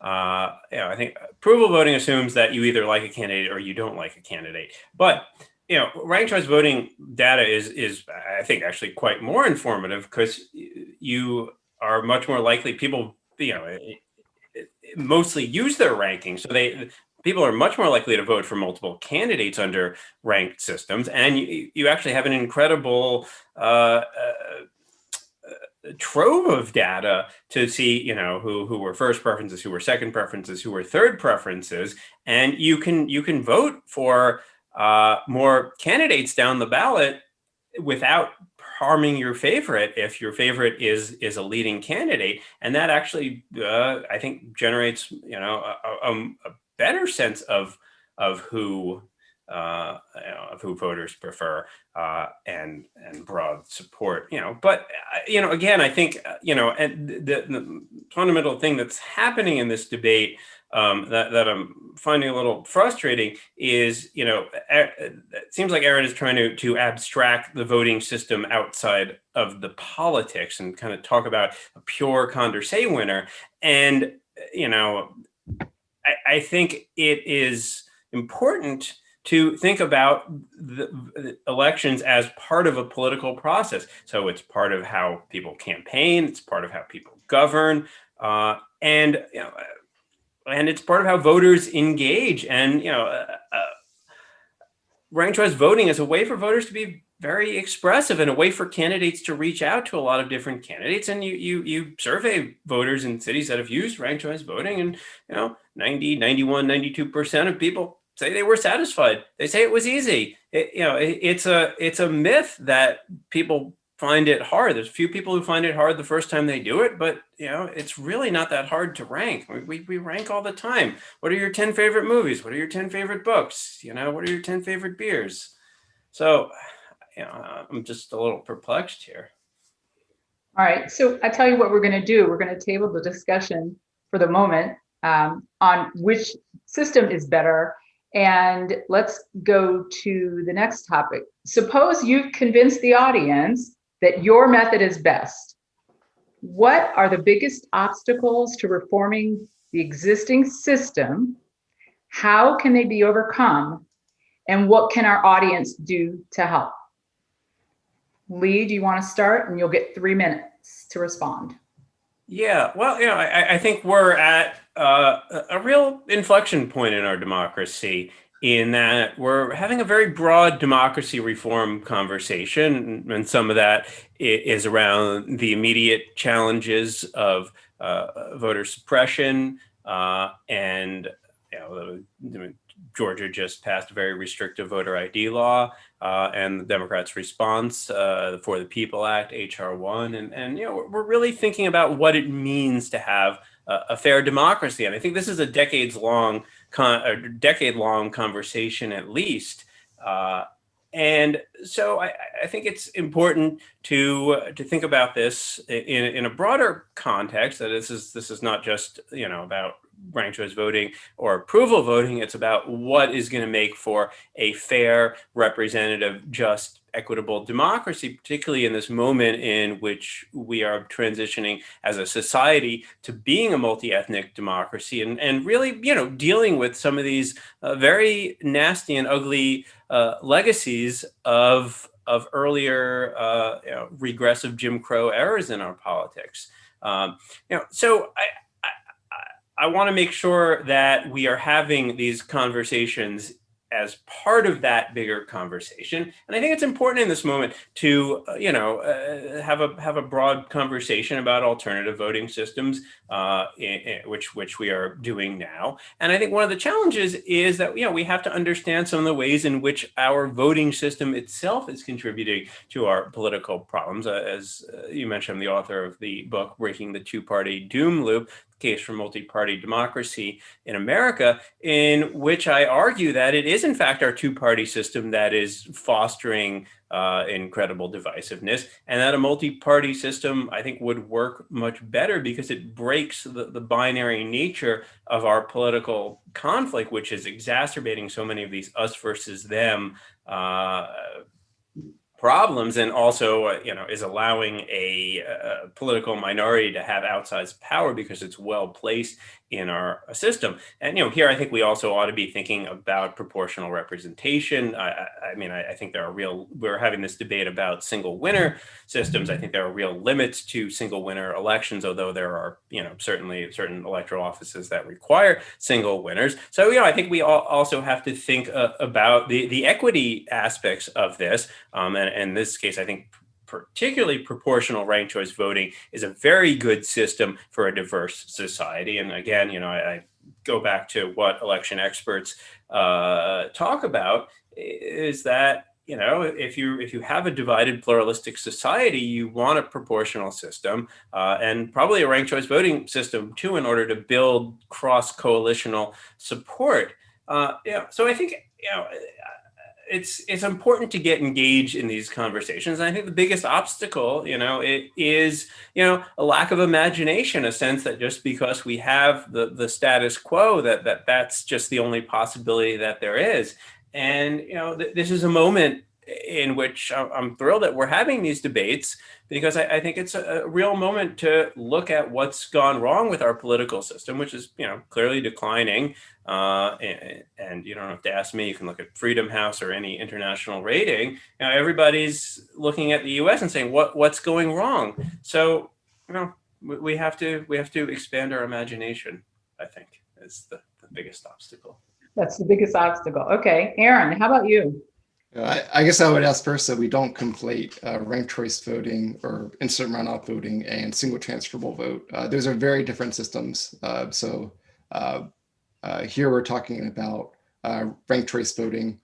I think approval voting assumes that you either like a candidate or you don't like a candidate. But ranked choice voting data is I think actually quite more informative, because you are much more likely, people mostly use their rankings, so people are much more likely to vote for multiple candidates under ranked systems, and you actually have an incredible trove of data to see who were first preferences, who were second preferences, who were third preferences, and you can vote for more candidates down the ballot without harming your favorite if your favorite is a leading candidate. And that actually I think generates a better sense of who voters prefer and broad support. But again, I think and the fundamental thing that's happening in this debate that I'm finding a little frustrating is, it seems like Aaron is trying to abstract the voting system outside of the politics and kind of talk about a pure Condorcet winner. And, I think it is important to think about the elections as part of a political process. So it's part of how people campaign, it's part of how people govern, and it's part of how voters engage. And ranked choice voting is a way for voters to be very expressive and a way for candidates to reach out to a lot of different candidates. And you survey voters in cities that have used ranked choice voting, and 90, 91, 92% of people say they were satisfied. They say it was easy. It's a myth that people find it hard. There's a few people who find it hard the first time they do it, but it's really not that hard to rank. We rank all the time. What are your 10 favorite movies? What are your 10 favorite books? What are your 10 favorite beers? So I'm just a little perplexed here. All right, so I tell you what we're going to do. We're going to table the discussion for the moment on which system is better. And let's go to the next topic. Suppose you've convinced the audience that your method is best. What are the biggest obstacles to reforming the existing system? How can they be overcome? And what can our audience do to help? Lee, do you want to start? And you'll get 3 minutes to respond. Yeah, well, I think we're at a real inflection point in our democracy, in that we're having a very broad democracy reform conversation, and some of that is around the immediate challenges of voter suppression, and Georgia just passed a very restrictive voter ID law, and the Democrats' response, the For the People Act, HR 1, and we're really thinking about what it means to have a fair democracy. And I think this is a decade-long conversation, at least. And so I think it's important to think about this in a broader context. That this is not just about ranked choice voting or approval voting. It's about what is going to make for a fair, representative, just, equitable democracy, particularly in this moment in which we are transitioning as a society to being a multi-ethnic democracy, and really, dealing with some of these very nasty and ugly legacies of earlier regressive Jim Crow eras in our politics. So I want to make sure that we are having these conversations as part of that bigger conversation. And I think it's important in this moment to, have a broad conversation about alternative voting systems, which we are doing now. And I think one of the challenges is that, we have to understand some of the ways in which our voting system itself is contributing to our political problems. As you mentioned, I'm the author of the book, Breaking the Two-Party Doom Loop, Case for Multi-Party Democracy in America, in which I argue that it is in fact our two-party system that is fostering incredible divisiveness, and that a multi-party system, I think, would work much better because it breaks the binary nature of our political conflict, which is exacerbating so many of these us versus them problems, and also, is allowing a political minority to have outsized power because it's well placed in our system. And, here I think we also ought to be thinking about proportional representation. I think we're having this debate about single winner systems. I think there are real limits to single winner elections, although there are, certainly certain electoral offices that require single winners. So, I think we also have to think about the equity aspects of this. And in this case, I think particularly proportional ranked choice voting is a very good system for a diverse society. And again, I go back to what election experts talk about, is that, if you have a divided pluralistic society, you want a proportional system, and probably a ranked choice voting system too, in order to build cross-coalitional support. So I think, it's important to get engaged in these conversations. And I think the biggest obstacle, it is, a lack of imagination, a sense that just because we have the status quo, that's just the only possibility that there is. And, this is a moment in which I'm thrilled that we're having these debates, because I think it's a real moment to look at what's gone wrong with our political system, which is, clearly declining. And you don't have to ask me. You can look at Freedom House or any international rating. Everybody's looking at the U.S. and saying what's going wrong. So, we have to expand our imagination, I think, is the biggest obstacle. That's the biggest obstacle. Okay, Aaron, how about you? I guess I would ask first that we don't conflate ranked choice voting or instant runoff voting and single transferable vote. Those are very different systems. Here we're talking about ranked choice voting,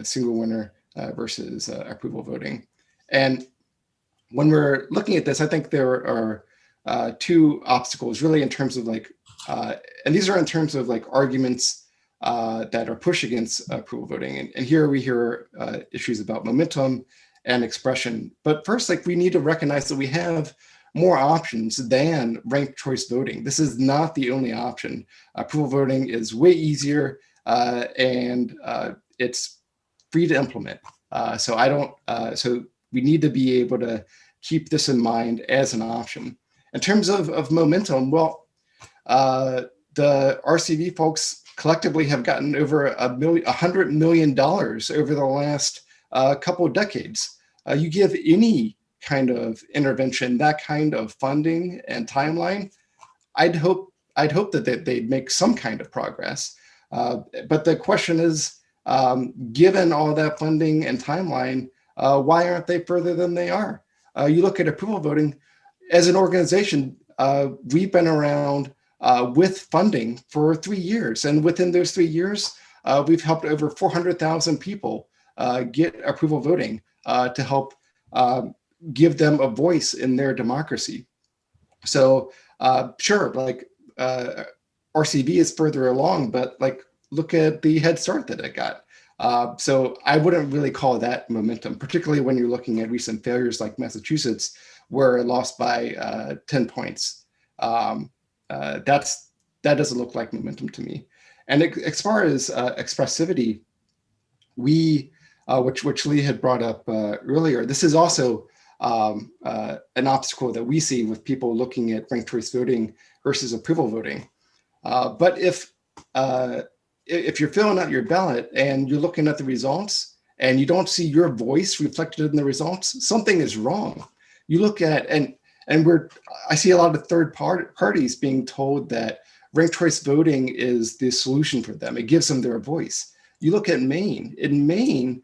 single winner versus approval voting. And when we're looking at this, I think there are two obstacles really in terms of and these are in terms of arguments that are pushed against approval voting. And here we hear issues about momentum and expression. But first, we need to recognize that we have more options than ranked choice voting. This is not the only option. Approval voting is way easier and it's free to implement. So we need to be able to keep this in mind as an option. In terms of momentum, well, the RCV folks collectively have gotten over $100 million over the last couple of decades. You give any kind of intervention, that kind of funding and timeline, I'd hope that they'd make some kind of progress. But the question is, given all that funding and timeline, why aren't they further than they are? You look at approval voting as an organization, we've been around with funding for 3 years. And within those 3 years, we've helped over 400,000 people get approval voting to help give them a voice in their democracy. So sure, RCV is further along, but look at the head start that it got. So I wouldn't really call that momentum, particularly when you're looking at recent failures like Massachusetts, where it lost by 10 points. That doesn't look like momentum to me. And as far as expressivity, which Lee had brought up earlier, this is also an obstacle that we see with people looking at ranked choice voting versus approval voting. But if you're filling out your ballot and you're looking at the results and you don't see your voice reflected in the results, something is wrong. You look at, I see a lot of third parties being told that ranked choice voting is the solution for them. It gives them their voice. You look at Maine. In Maine,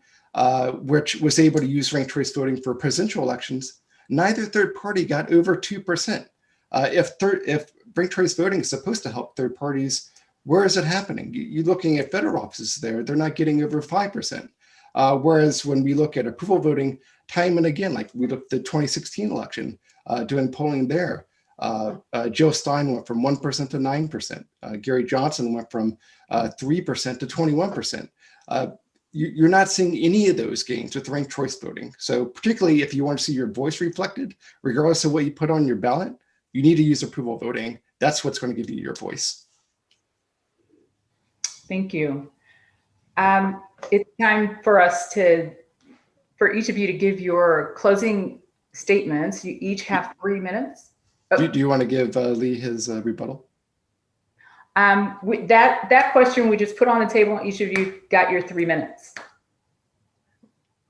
which was able to use ranked choice voting for presidential elections, neither third party got over 2%. If ranked choice voting is supposed to help third parties, where is it happening? You're looking at federal offices there, they're not getting over 5%. Whereas when we look at approval voting, time and again, we looked at the 2016 election, doing polling there, Joe Stein went from 1% to 9%. Gary Johnson went from 3% to 21%. You're not seeing any of those gains with ranked choice voting. So particularly if you want to see your voice reflected, regardless of what you put on your ballot, you need to use approval voting. That's what's going to give you your voice. Thank you. It's time for each of you to give your closing statements. You each have 3 minutes. Do you want to give Lee his rebuttal? That question we just put on the table. Each of you got your 3 minutes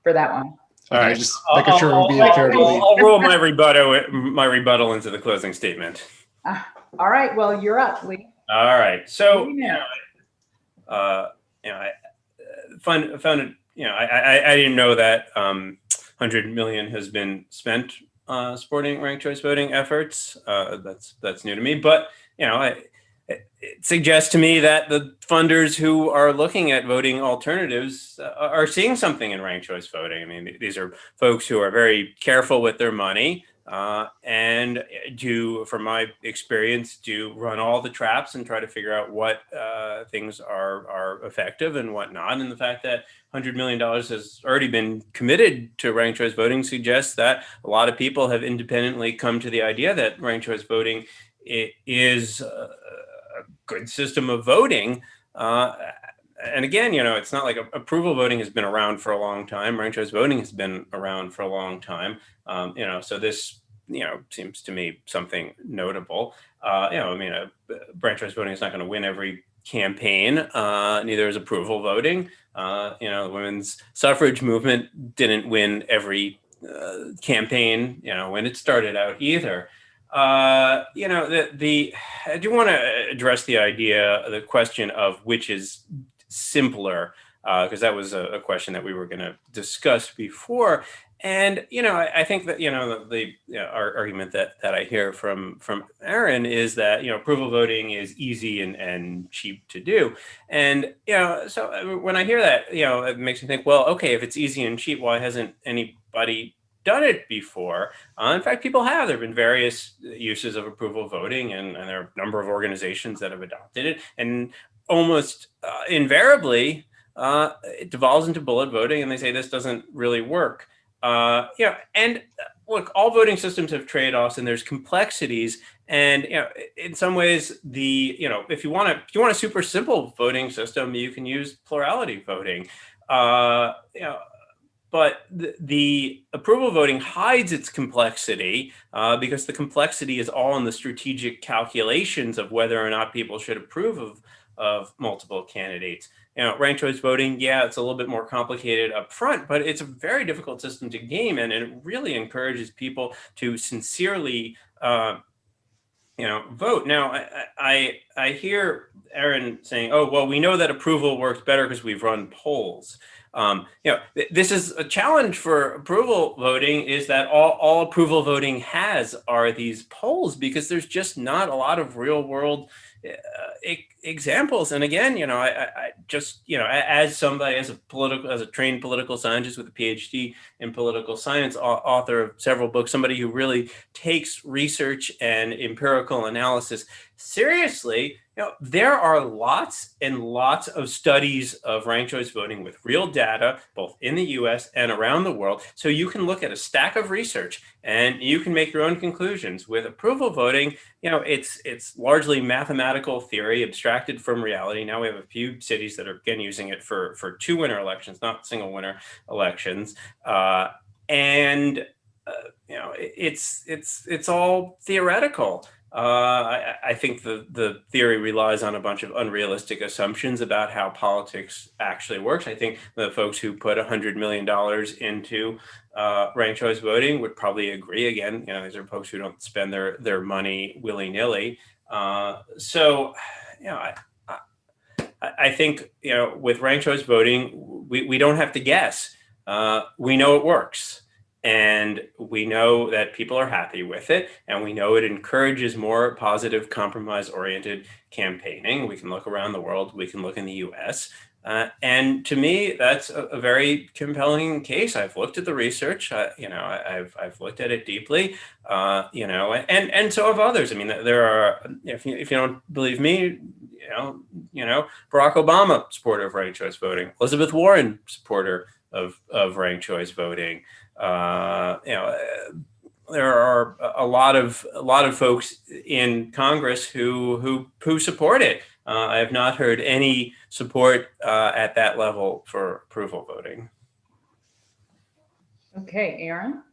for that one. All right, just making sure we're being fair to Lee. I'll roll my rebuttal into the closing statement. All right. Well, you're up, Lee. All right. So I found it. I didn't know that 100 million has been spent supporting ranked choice voting efforts. That's new to me, but it suggests to me that the funders who are looking at voting alternatives are seeing something in ranked choice voting. I mean, these are folks who are very careful with their money and do, from my experience, do run all the traps and try to figure out what things are effective and what not. And the fact that $100 million has already been committed to ranked choice voting suggests that a lot of people have independently come to the idea that ranked choice voting is a good system of voting. And again, it's not like approval voting has been around for a long time. Ranked choice voting has been around for a long time. So this, seems to me something notable. Ranked choice voting is not going to win every campaign. Neither is approval voting. The women's suffrage movement didn't win every campaign, when it started out either. I do want to address the question of which is simpler, because that was a question that we were going to discuss before. And, I think that, the argument that I hear from Aaron is that, approval voting is easy and cheap to do. And, so when I hear that, it makes me think, well, okay, if it's easy and cheap, why hasn't anybody done it before? In fact, people have. There have been various uses of approval voting, and there are a number of organizations that have adopted it. And almost invariably, it devolves into bullet voting, and they say this doesn't really work. And look, all voting systems have trade-offs, and there's complexities. And in some ways, if you want a super simple voting system, you can use plurality voting. But the approval voting hides its complexity because the complexity is all in the strategic calculations of whether or not people should approve of multiple candidates. Ranked choice voting, yeah, it's a little bit more complicated up front, but it's a very difficult system to game, and it really encourages people to sincerely vote. Now, I hear Aaron saying, oh, well, we know that approval works better because we've run polls. This is a challenge for approval voting, is that all approval voting has are these polls, because there's just not a lot of real world examples. And again, I just, as a trained political scientist with a PhD in political science, author of several books, somebody who really takes research and empirical analysis seriously, there are lots and lots of studies of ranked choice voting with real data, both in the US and around the world. So you can look at a stack of research and you can make your own conclusions. With approval voting, it's largely mathematical theory abstracted from reality. Now we have a few cities that are again using it for two winner elections, not single winner elections. It's all theoretical. I think the theory relies on a bunch of unrealistic assumptions about how politics actually works. I think the folks who put $100 million into ranked choice voting would probably agree. Again, these are folks who don't spend their money willy-nilly. I think, with ranked choice voting, we don't have to guess. We know it works. And we know that people are happy with it, and we know it encourages more positive, compromise-oriented campaigning. We can look around the world, we can look in the US. And to me, that's a very compelling case. I've looked at the research, I've looked at it deeply, and so have others. I mean, there are, if you don't believe me, Barack Obama, supporter of ranked choice voting, Elizabeth Warren, supporter of ranked choice voting. There are a lot of folks in Congress who support it. I have not heard any support at that level for approval voting. Okay, Aaron.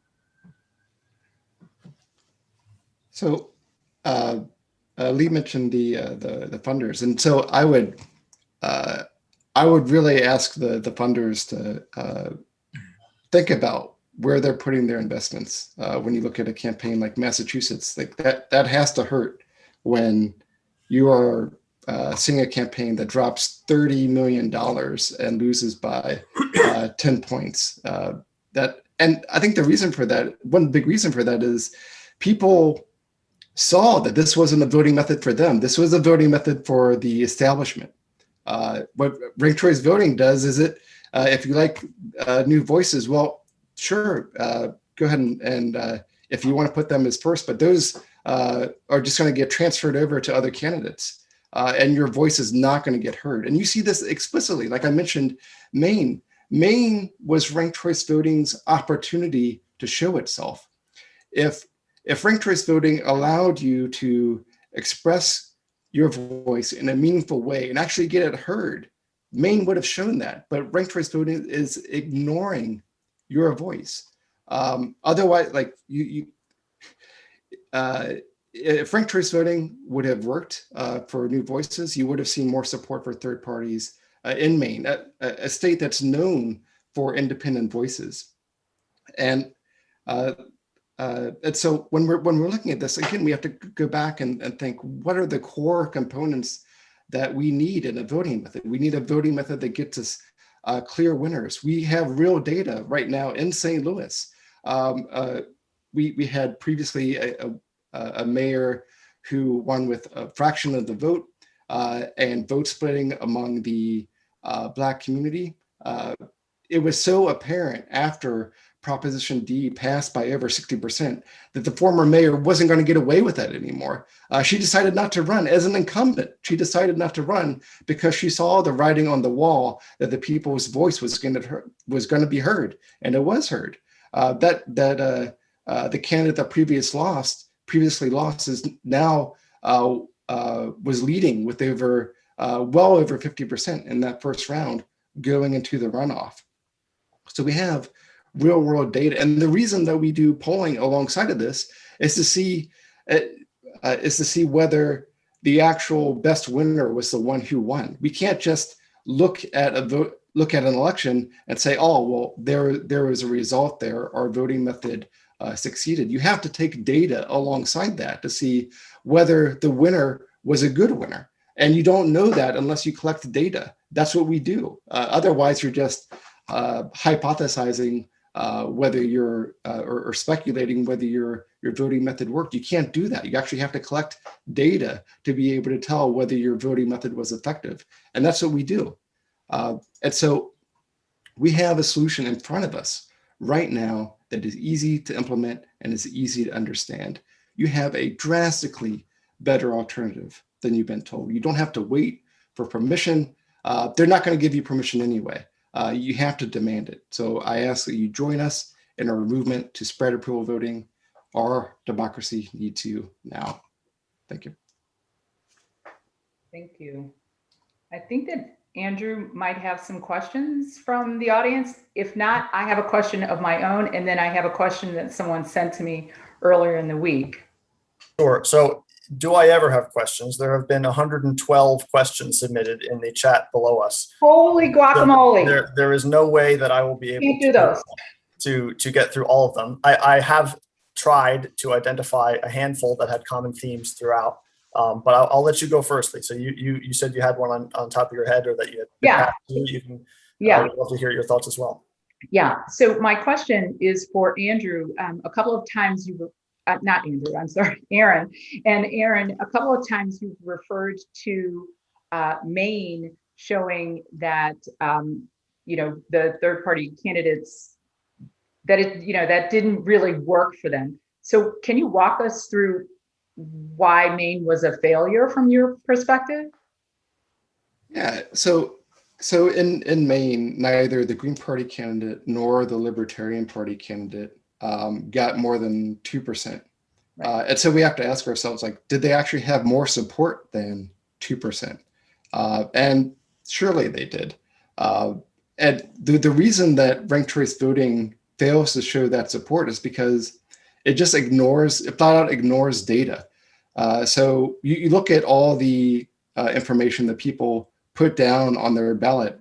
So Lee mentioned the funders, and so I would really ask the funders to think about where they're putting their investments. When you look at a campaign like Massachusetts, like that has to hurt when you are seeing a campaign that drops $30 million and loses by 10 points. And I think the reason for that, one big reason for that, is people saw that this wasn't a voting method for them. This was a voting method for the establishment. What ranked choice voting does is if you like new voices, well, sure, go ahead and if you want to put them as first, but those are just going to get transferred over to other candidates, and your voice is not going to get heard. And you see this explicitly, like I mentioned, Maine. Maine was ranked choice voting's opportunity to show itself. If ranked choice voting allowed you to express your voice in a meaningful way and actually get it heard, Maine would have shown that. But ranked choice voting is ignoring your voice. Otherwise, like if ranked choice voting would have worked for new voices, you would have seen more support for third parties in Maine, a state that's known for independent voices. And so when we're looking at this, again, we have to go back and think, what are the core components that we need in a voting method? We need a voting method that gets us clear winners. We have real data right now in St. Louis. We had previously a mayor who won with a fraction of the vote, and vote splitting among the Black community. It was so apparent after Proposition D passed by over 60% that the former mayor wasn't going to get away with that anymore. She decided not to run as an incumbent. She decided not to run because she saw the writing on the wall that the people's voice was going to be heard, and it was heard. The candidate that previously lost is now was leading with well over 50% in that first round going into the runoff. So we have real world data. And the reason that we do polling alongside of this is to see whether the actual best winner was the one who won. We can't just look at an election and say, oh, well, there was a result there, our voting method succeeded. You have to take data alongside that to see whether the winner was a good winner. And you don't know that unless you collect data. That's what we do. Otherwise, you're just hypothesizing whether you're or speculating whether your voting method worked. You can't do that. You actually have to collect data to be able to tell whether your voting method was effective. And that's what we do. And so we have a solution in front of us right now that is easy to implement and is easy to understand. You have a drastically better alternative than you've been told. You don't have to wait for permission. They're not going to give you permission anyway. You have to demand it. So I ask that you join us in our movement to spread approval voting. Our democracy needs you now. Thank you. Thank you. I think that Andrew might have some questions from the audience. If not, I have a question of my own, and then I have a question that someone sent to me earlier in the week. Sure. So do I ever have questions? There have been 112 questions submitted in the chat below us. Holy guacamole. So there is no way that I will be able to get through all of them. I have tried to identify a handful that had common themes throughout, but I'll let you go first, Lee. So you said you had one on top of your head, or that you had. Yeah. I would love to hear your thoughts as well. Yeah. So my question is for Andrew. A couple of times you were, not Andrew, I'm sorry, Aaron. And Aaron, a couple of times you've referred to Maine showing that, the third-party candidates, that didn't really work for them. So can you walk us through why Maine was a failure from your perspective? Yeah, so in Maine, neither the Green Party candidate nor the Libertarian Party candidate got more than 2%. Right. And so we have to ask ourselves, did they actually have more support than 2%? And surely they did. And the reason that ranked choice voting fails to show that support is because it just flat out ignores data. So you look at all the information that people put down on their ballot.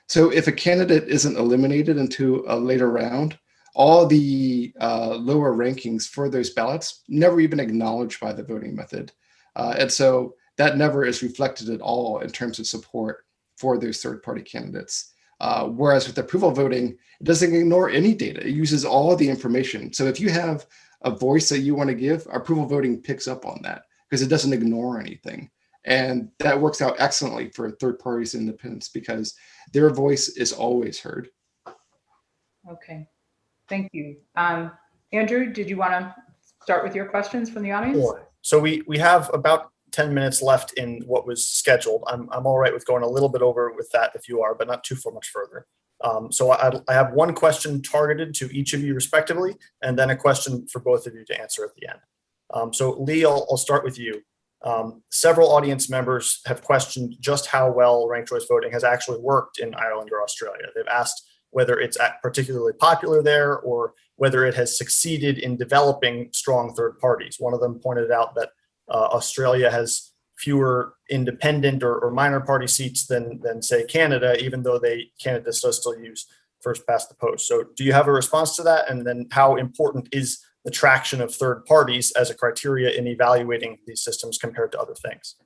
So if a candidate isn't eliminated into a later round, all the lower rankings for those ballots never even acknowledged by the voting method. And so that never is reflected at all in terms of support for those third-party candidates. Whereas with approval voting, it doesn't ignore any data. It uses all of the information. So if you have a voice that you want to give, approval voting picks up on that because it doesn't ignore anything. And that works out excellently for third parties and independents because their voice is always heard. Okay, thank you. Andrew, did you want to start with your questions from the audience? Sure. So we have about 10 minutes left in what was scheduled. I'm all right with going a little bit over with that if you are, but not too much further. So I have one question targeted to each of you respectively, and then a question for both of you to answer at the end. So Lee, I'll start with you. Several audience members have questioned just how well ranked choice voting has actually worked in Ireland or Australia. They've asked whether it's particularly popular there or whether it has succeeded in developing strong third parties. One of them pointed out that Australia has fewer independent or minor party seats than say Canada, even though Canada does still use first past the post. So do you have a response to that? And then how important is the traction of third parties as a criteria in evaluating these systems compared to other things?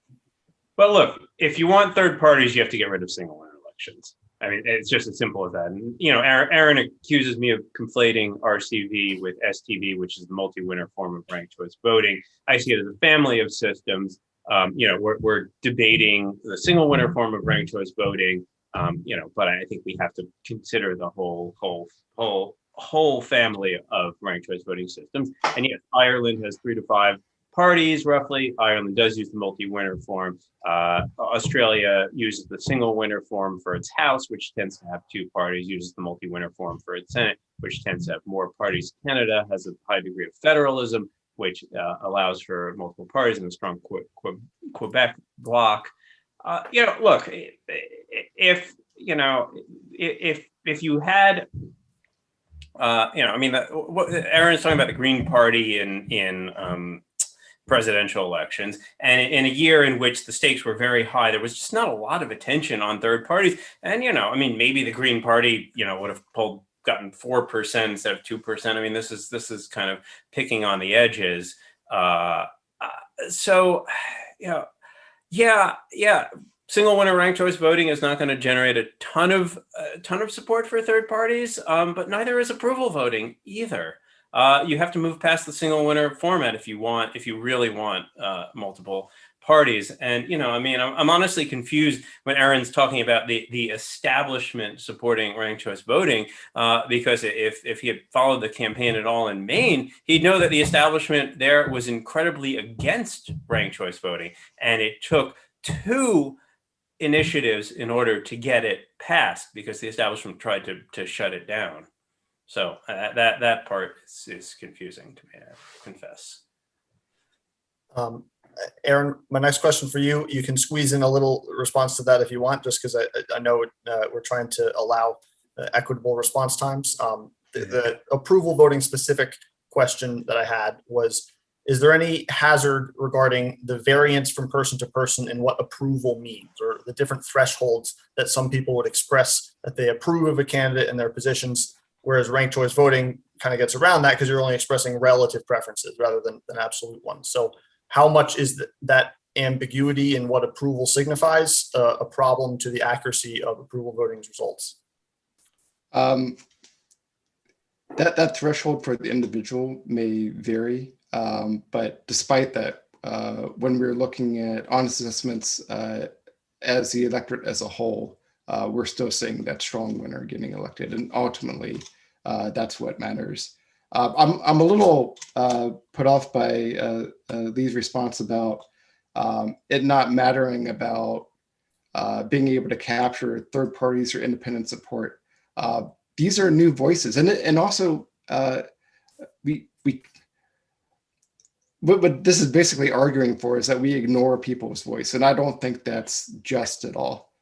Well, look, if you want third parties, you have to get rid of single winner elections. I mean, it's just as simple as that. And, Aaron accuses me of conflating RCV with STV, which is the multi-winner form of ranked choice voting. I see it as a family of systems. We're debating the single winner form of ranked choice voting, but I think we have to consider the whole family of ranked choice voting systems. And yes, Ireland has 3 to 5 parties roughly. Ireland does use the multi-winner form. Australia uses the single winner form for its House, which tends to have 2 parties, uses the multi-winner form for its Senate, which tends to have more parties. Canada has a high degree of federalism, which allows for multiple parties and a strong Quebec bloc. Look, if you had, what Aaron's talking about the Green Party in presidential elections, and in a year in which the stakes were very high, there was just not a lot of attention on third parties. And, maybe the Green Party, would have gotten 4% instead of 2%. I mean, this is kind of picking on the edges. Single winner ranked choice voting is not going to generate a ton of support for third parties, but neither is approval voting either. You have to move past the single winner format if you really want multiple parties. And I'm honestly confused when Aaron's talking about the establishment supporting ranked choice voting, because if he had followed the campaign at all in Maine, he'd know that the establishment there was incredibly against ranked choice voting, and it took 2 initiatives in order to get it passed because the establishment tried to shut it down. So that part is confusing to me, I confess. Aaron, my next question for you, you can squeeze in a little response to that if you want, just because I know we're trying to allow equitable response times. The approval voting specific question that I had was, is there any hazard regarding the variance from person to person in what approval means, or the different thresholds that some people would express that they approve of a candidate and their positions, whereas ranked choice voting kind of gets around that because you're only expressing relative preferences rather than absolute ones. So how much is that ambiguity in what approval signifies a problem to the accuracy of approval voting's results? That threshold for the individual may vary, but despite that, when we're looking at honest assessments as the electorate as a whole, we're still seeing that strong winner getting elected, and ultimately, that's what matters. I'm a little put off by Lee's response about it not mattering about being able to capture third parties or independent support. These are new voices, and also what this is basically arguing for is that we ignore people's voice, and I don't think that's just at all.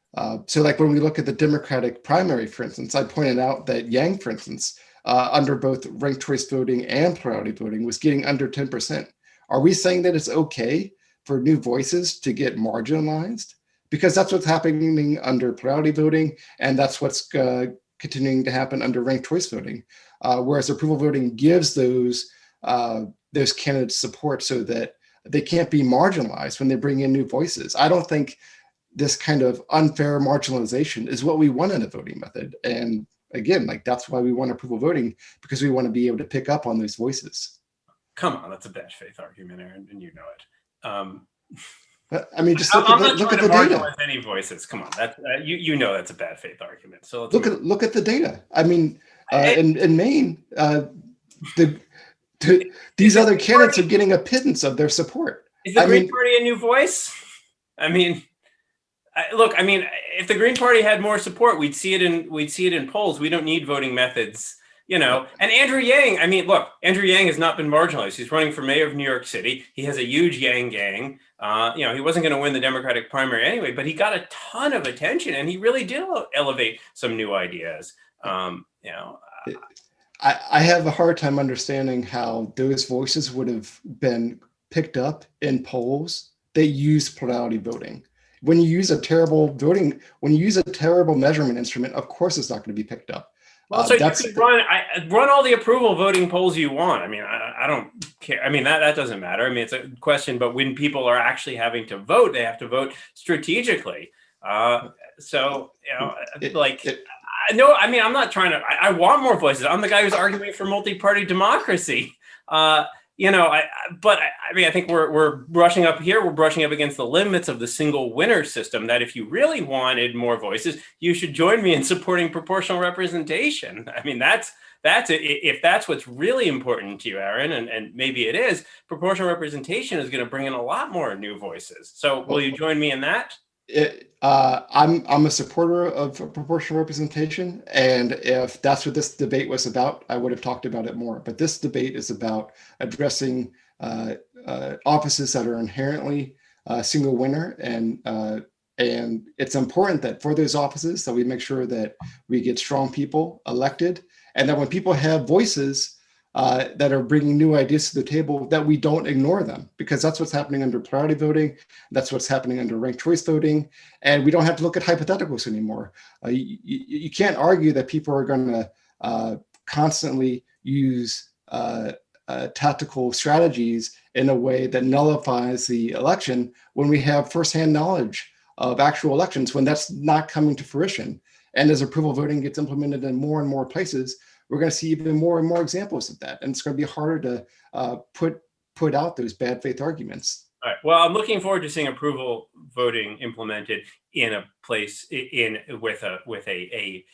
So like when we look at the Democratic primary, for instance, I pointed out that Yang, for instance, under both ranked choice voting and plurality voting was getting under 10%. Are we saying that it's okay for new voices to get marginalized? Because that's what's happening under plurality voting, and that's what's continuing to happen under ranked choice voting. Whereas approval voting gives those candidates support so that they can't be marginalized when they bring in new voices. I don't think this kind of unfair marginalization is what we want in a voting method. And again, like that's why we want approval voting, because we want to be able to pick up on those voices. Come on, that's a bad faith argument, Aaron, and you know it. But, I mean, just look at the data. Any voices? Come on, that you know that's a bad faith argument. So look at the data. I mean, in Maine, these other candidates are getting a pittance of their support. Is the Green Party a new voice? I mean, if the Green Party had more support, we'd see it in polls. We don't need voting methods, And Andrew Yang, Andrew Yang has not been marginalized. He's running for mayor of New York City. He has a huge Yang gang. He wasn't going to win the Democratic primary anyway, but he got a ton of attention, and he really did elevate some new ideas. I have a hard time understanding how those voices would have been picked up in polls that use plurality voting. When you use a terrible measurement instrument, of course it's not going to be picked up. Well, so you could run all the approval voting polls you want. I don't care. That doesn't matter. It's a question, but when people are actually having to vote, they have to vote strategically. So, It- I'm not trying to, I want more voices. I'm the guy who's arguing for multi-party democracy. I think we're brushing up here. We're brushing up against the limits of the single winner system that if you really wanted more voices, you should join me in supporting proportional representation. I mean, that's if that's what's really important to you, Aaron, and maybe it is, proportional representation is going to bring in a lot more new voices. So will you join me in that? I'm a supporter of proportional representation, and if that's what this debate was about, I would have talked about it more. But this debate is about addressing offices that are inherently single winner, and it's important that for those offices that we make sure that we get strong people elected, and that when people have voices that are bringing new ideas to the table, that we don't ignore them, because that's what's happening under plurality voting. That's what's happening under ranked choice voting. And we don't have to look at hypotheticals anymore. You can't argue that people are going to constantly use tactical strategies in a way that nullifies the election when we have firsthand knowledge of actual elections, when that's not coming to fruition. And as approval voting gets implemented in more and more places, we're going to see even more and more examples of that. And it's going to be harder to put out those bad faith arguments. All right. Well, I'm looking forward to seeing approval voting implemented in a place with a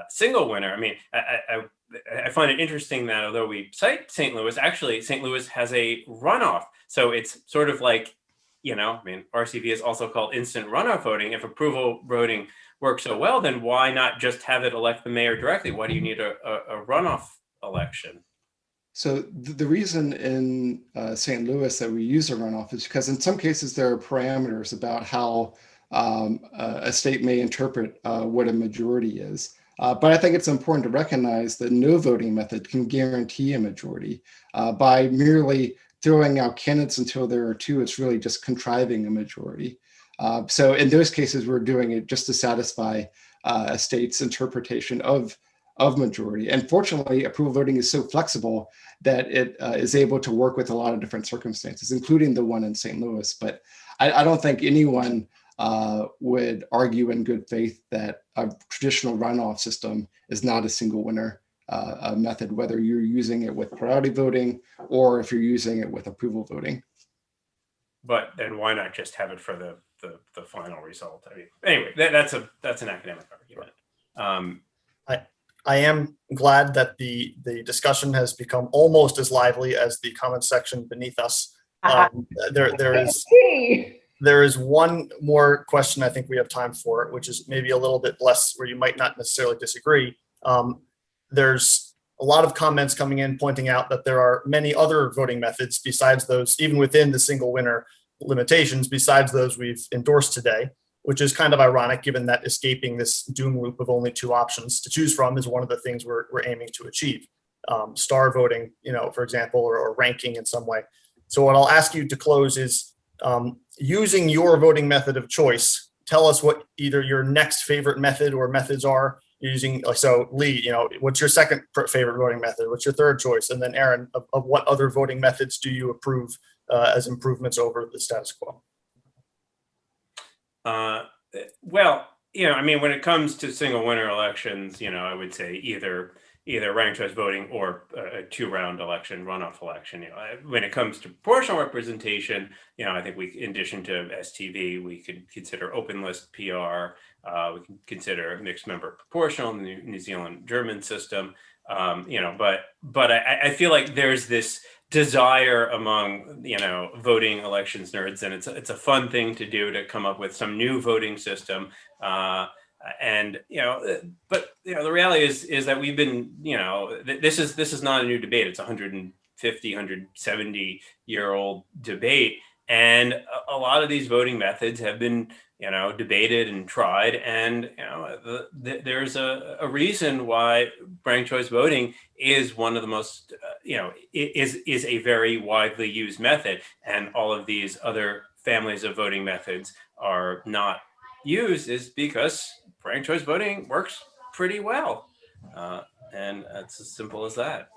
single winner. I mean, I find it interesting that although we cite St. Louis, actually St. Louis has a runoff. So it's sort of like, RCV is also called instant runoff voting. If approval voting works so well, then why not just have it elect the mayor directly? Why do you need a runoff election? So the reason in St. Louis that we use a runoff is because in some cases there are parameters about how a state may interpret what a majority is. But I think it's important to recognize that no voting method can guarantee a majority. By merely throwing out candidates until there are two, it's really just contriving a majority. So in those cases, we're doing it just to satisfy a state's interpretation of majority. And fortunately, approval voting is so flexible that it is able to work with a lot of different circumstances, including the one in St. Louis. But I don't think anyone would argue in good faith that a traditional runoff system is not a single winner method, whether you're using it with plurality voting or if you're using it with approval voting. But then why not just have it for the final result? I mean, anyway, that's an academic argument. I am glad that the discussion has become almost as lively as the comment section beneath us. There is one more question I think we have time for, which is maybe a little bit less, where you might not necessarily disagree. There's a lot of comments coming in pointing out that there are many other voting methods besides those, even within the single winner limitations, besides those we've endorsed today, which is kind of ironic given that escaping this doom loop of only two options to choose from is one of the things we're aiming to achieve. Star voting, for example, or ranking in some way. So what I'll ask you to close is, using your voting method of choice, tell us what either your next favorite method or methods are using. So Lee, what's your second favorite voting method? What's your third choice? And then Aaron, of what other voting methods do you approve as improvements over the status quo? Well, when it comes to single winner elections, I would say either ranked choice voting or a two-round election, runoff election. When it comes to proportional representation, I think in addition to STV, we could consider open list PR. We can consider mixed member proportional in the New Zealand German system. But I feel like there's this desire among voting elections nerds, and it's a fun thing to do, to come up with some new voting system. But the reality is that we've been, this is not a new debate. It's 150, 170-year-old debate. And a lot of these voting methods have been, debated and tried. And, there's a reason why ranked choice voting is one of the most, is a very widely used method. And all of these other families of voting methods are not used, is because ranked choice voting works pretty well. And it's as simple as that.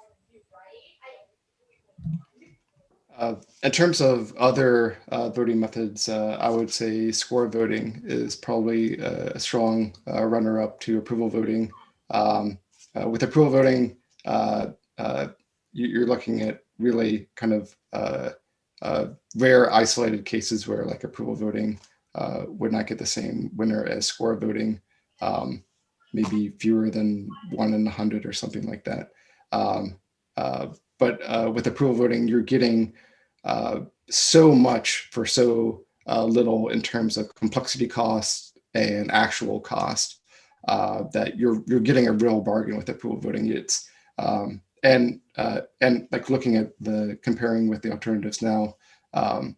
In terms of other voting methods, I would say score voting is probably a strong runner-up to approval voting. With approval voting, you're looking at really kind of rare isolated cases where like approval voting would not get the same winner as score voting, maybe fewer than 1 in 100 or something like that. But with approval voting, you're getting so much for so little in terms of complexity cost and actual cost that you're getting a real bargain with approval voting. It's and like looking at the comparing with the alternatives now,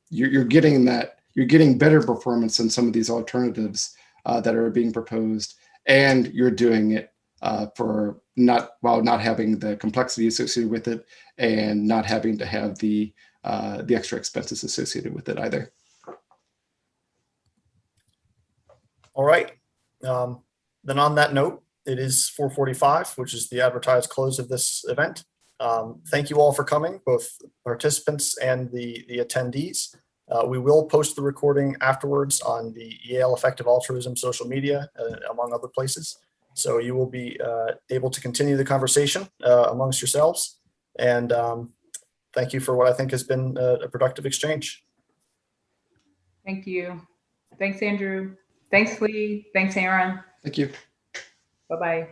you're getting better performance than some of these alternatives that are being proposed, and you're doing it while not having the complexity associated with it, and not having to have the extra expenses associated with it either. All right. Then on that note, it is 4:45, which is the advertised close of this event. Thank you all for coming, both participants and the attendees. We will post the recording afterwards on the Yale Effective Altruism social media, among other places. So you will be able to continue the conversation amongst yourselves. And thank you for what I think has been a productive exchange. Thank you. Thanks, Andrew. Thanks, Lee. Thanks, Aaron. Thank you. Bye-bye.